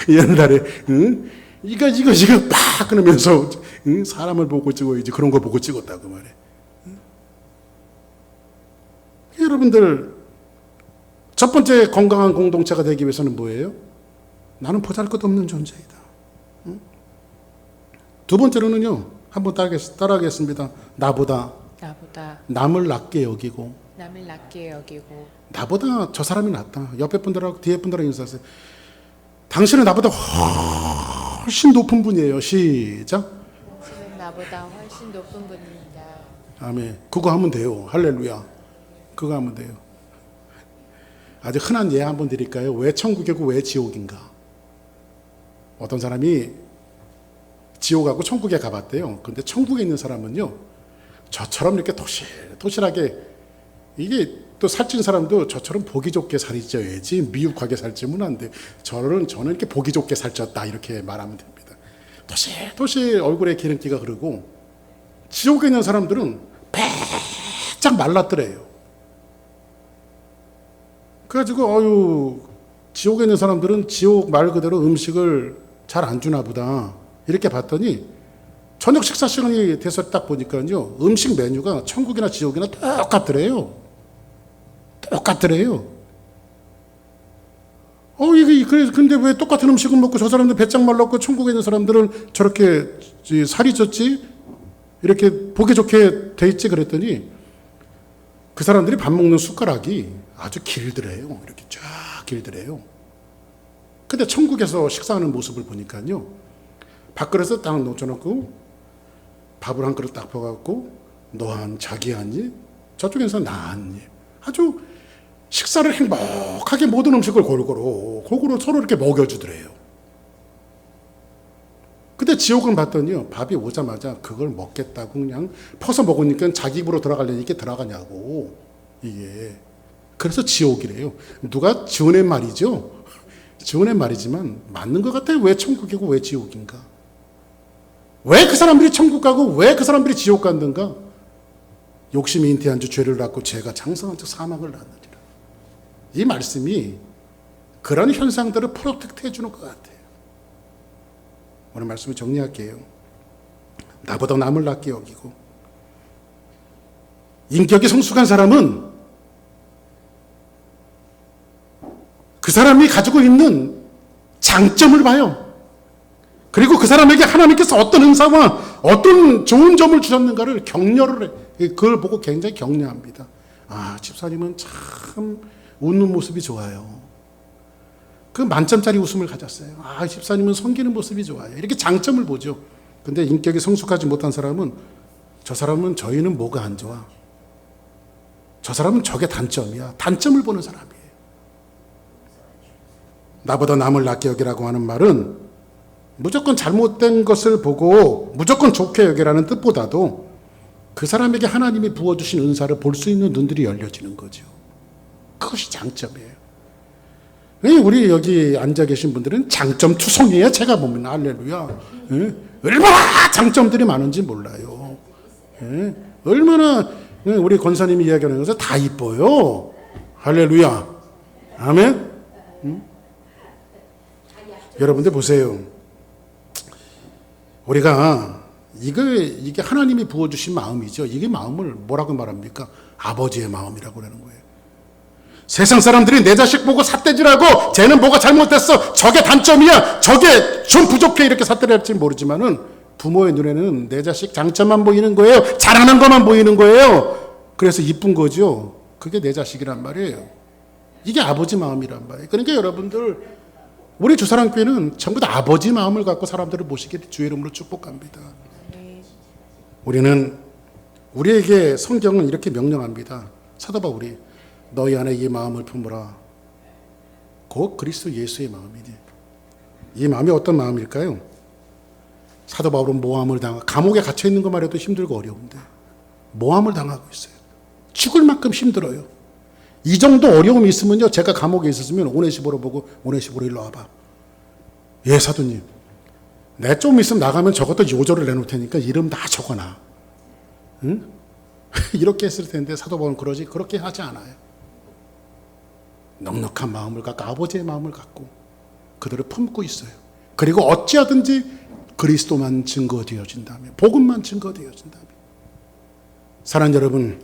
옛날에 이거 빡 그러면서 사람을 보고 찍어야지 그런 거 보고 찍었다고 말해. 여러분들 첫 번째 건강한 공동체가 되기 위해서는 뭐예요? 나는 보잘것없는 존재이다. 두 번째로는요. 한번 따라하겠습니다. 나보다 남을 낮게 여기고 나보다 저 사람이 낫다. 옆에 분들하고 뒤에 분들하고 인사하세요. 당신은 나보다 훨씬 높은 분이에요. 시작. 당신은 나보다 훨씬 높은 분입니다. 아멘. 그거 하면 돼요. 할렐루야. 그거 하면 돼요. 아주 흔한 예 한번 드릴까요? 왜 천국이고 왜 지옥인가? 어떤 사람이 지옥하고 천국에 가봤대요. 근데 천국에 있는 사람은요, 저처럼 이렇게 도실하게, 이게 또 살찐 사람도 저처럼 보기 좋게 살이 쪄야지 미육하게 살찌면 안 돼. 저는 이렇게 보기 좋게 살쪘다 이렇게 말하면 됩니다. 도실 얼굴에 기름기가 흐르고, 지옥에 있는 사람들은 배짝 말랐더래요. 그래가지고 지옥에 있는 사람들은 지옥 말 그대로 음식을 잘 안 주나 보다 이렇게 봤더니 저녁 식사 시간이 돼서 딱 보니까요 음식 메뉴가 천국이나 지옥이나 똑같더래요. 근데 왜 똑같은 음식을 먹고 저 사람들 배짱 말랐고 천국에 있는 사람들은 저렇게 살이 쪘지? 이렇게 보기 좋게 돼 있지? 그랬더니 그 사람들이 밥 먹는 숟가락이 아주 길더래요. 이렇게 쫙 길더래요. 근데 천국에서 식사하는 모습을 보니까요. 밥그릇에 딱 놓쳐놓고 밥을 한 그릇 딱 퍼갖고 너 한 자기 한 입, 저쪽에서 나 한 입. 아주 식사를 행복하게 모든 음식을 골고루 서로 이렇게 먹여주더래요. 근데 지옥은 봤더니요. 밥이 오자마자 그걸 먹겠다고 그냥 퍼서 먹으니까 자기 입으로 들어가려니 이게 들어가냐고. 이게. 그래서 지옥이래요. 누가 지어낸 말이죠. 지어낸 말이지만 맞는 것 같아요. 왜 천국이고 왜 지옥인가? 왜 그 사람들이 천국 가고 왜 그 사람들이 지옥 갔는가? 욕심이 잉태한 주 죄를 낳고 죄가 장성한 주 사망을 낳느니라. 이 말씀이 그런 현상들을 프로텍트 해주는 것 같아요. 오늘 말씀을 정리할게요. 나보다 남을 낮게 여기고 인격이 성숙한 사람은 그 사람이 가지고 있는 장점을 봐요. 그리고 그 사람에게 하나님께서 어떤 은사와 어떤 좋은 점을 주셨는가를 격려를 해. 그걸 보고 굉장히 격려합니다. 집사님은 참 웃는 모습이 좋아요. 그 만점짜리 웃음을 가졌어요. 집사님은 섬기는 모습이 좋아요. 이렇게 장점을 보죠. 근데 인격이 성숙하지 못한 사람은 저 사람은 저희는 뭐가 안 좋아. 저 사람은 저게 단점이야. 단점을 보는 사람이에요. 나보다 남을 낮게 여기라고 하는 말은 무조건 잘못된 것을 보고 무조건 좋게 여기라는 뜻보다도 그 사람에게 하나님이 부어주신 은사를 볼 수 있는 눈들이 열려지는 거죠. 그것이 장점이에요. 우리 여기 앉아 계신 분들은 장점 투성이에요. 제가 보면 할렐루야. 얼마나 장점들이 많은지 몰라요. 얼마나 우리 권사님이 이야기하는 것은 다 이뻐요. 할렐루야. 아멘. 여러분들 보세요. 우리가 이게 하나님이 부어주신 마음이죠. 이게 마음을 뭐라고 말합니까? 아버지의 마음이라고 하는 거예요. 세상 사람들이 내 자식 보고 삿대질하고 쟤는 뭐가 잘못됐어. 저게 단점이야. 저게 좀 부족해. 이렇게 삿대질할지 모르지만은 부모의 눈에는 내 자식 장점만 보이는 거예요. 잘하는 것만 보이는 거예요. 그래서 이쁜 거죠. 그게 내 자식이란 말이에요. 이게 아버지 마음이란 말이에요. 그러니까 여러분들 우리 주사랑교회는 전부 다 아버지 마음을 갖고 사람들을 모시게 주의 이름으로 축복합니다. 우리는 우리에게 성경은 이렇게 명령합니다. 사도 바울이 너희 안에 이 마음을 품으라. 곧 그리스도 예수의 마음이니. 이 마음이 어떤 마음일까요? 사도 바울은 모함을 당하고 감옥에 갇혀 있는 것만 해도 힘들고 어려운데 모함을 당하고 있어요. 죽을 만큼 힘들어요. 이 정도 어려움이 있으면요, 제가 감옥에 있었으면 오네시보로 보고 오네시보로 일로 와봐. 예, 사도님. 내 좀 있으면 나가면 저것도 요조를 내놓을 테니까 이름 다 적어놔. 응? 이렇게 했을 텐데 사도 바울은 그렇게 하지 않아요. 넉넉한 마음을 갖고 아버지의 마음을 갖고 그들을 품고 있어요. 그리고 어찌하든지 그리스도만 증거되어진다면, 복음만 증거되어진다면. 사랑하는 여러분,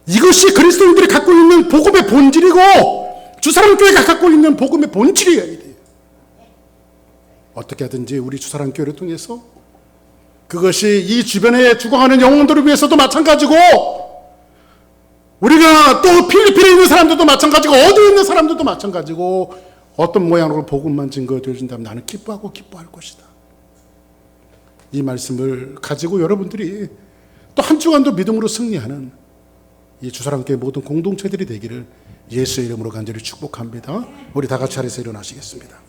이것이 그리스도인들이 갖고 있는 복음의 본질이고 주사랑교회가 갖고 있는 복음의 본질이어야 돼요. 어떻게 하든지 우리 주사랑교회를 통해서 그것이 이 주변에 죽어가는 영혼들을 위해서도 마찬가지고 우리가 또 필리핀에 있는 사람들도 마찬가지고 어디에 있는 사람들도 마찬가지고 어떤 모양으로 복음만 증거되어진다면 나는 기뻐하고 기뻐할 것이다. 이 말씀을 가지고 여러분들이 또 한 주간도 믿음으로 승리하는 이 주사랑교회 모든 공동체들이 되기를 예수의 이름으로 간절히 축복합니다. 우리 다 같이 자리에서 일어나시겠습니다.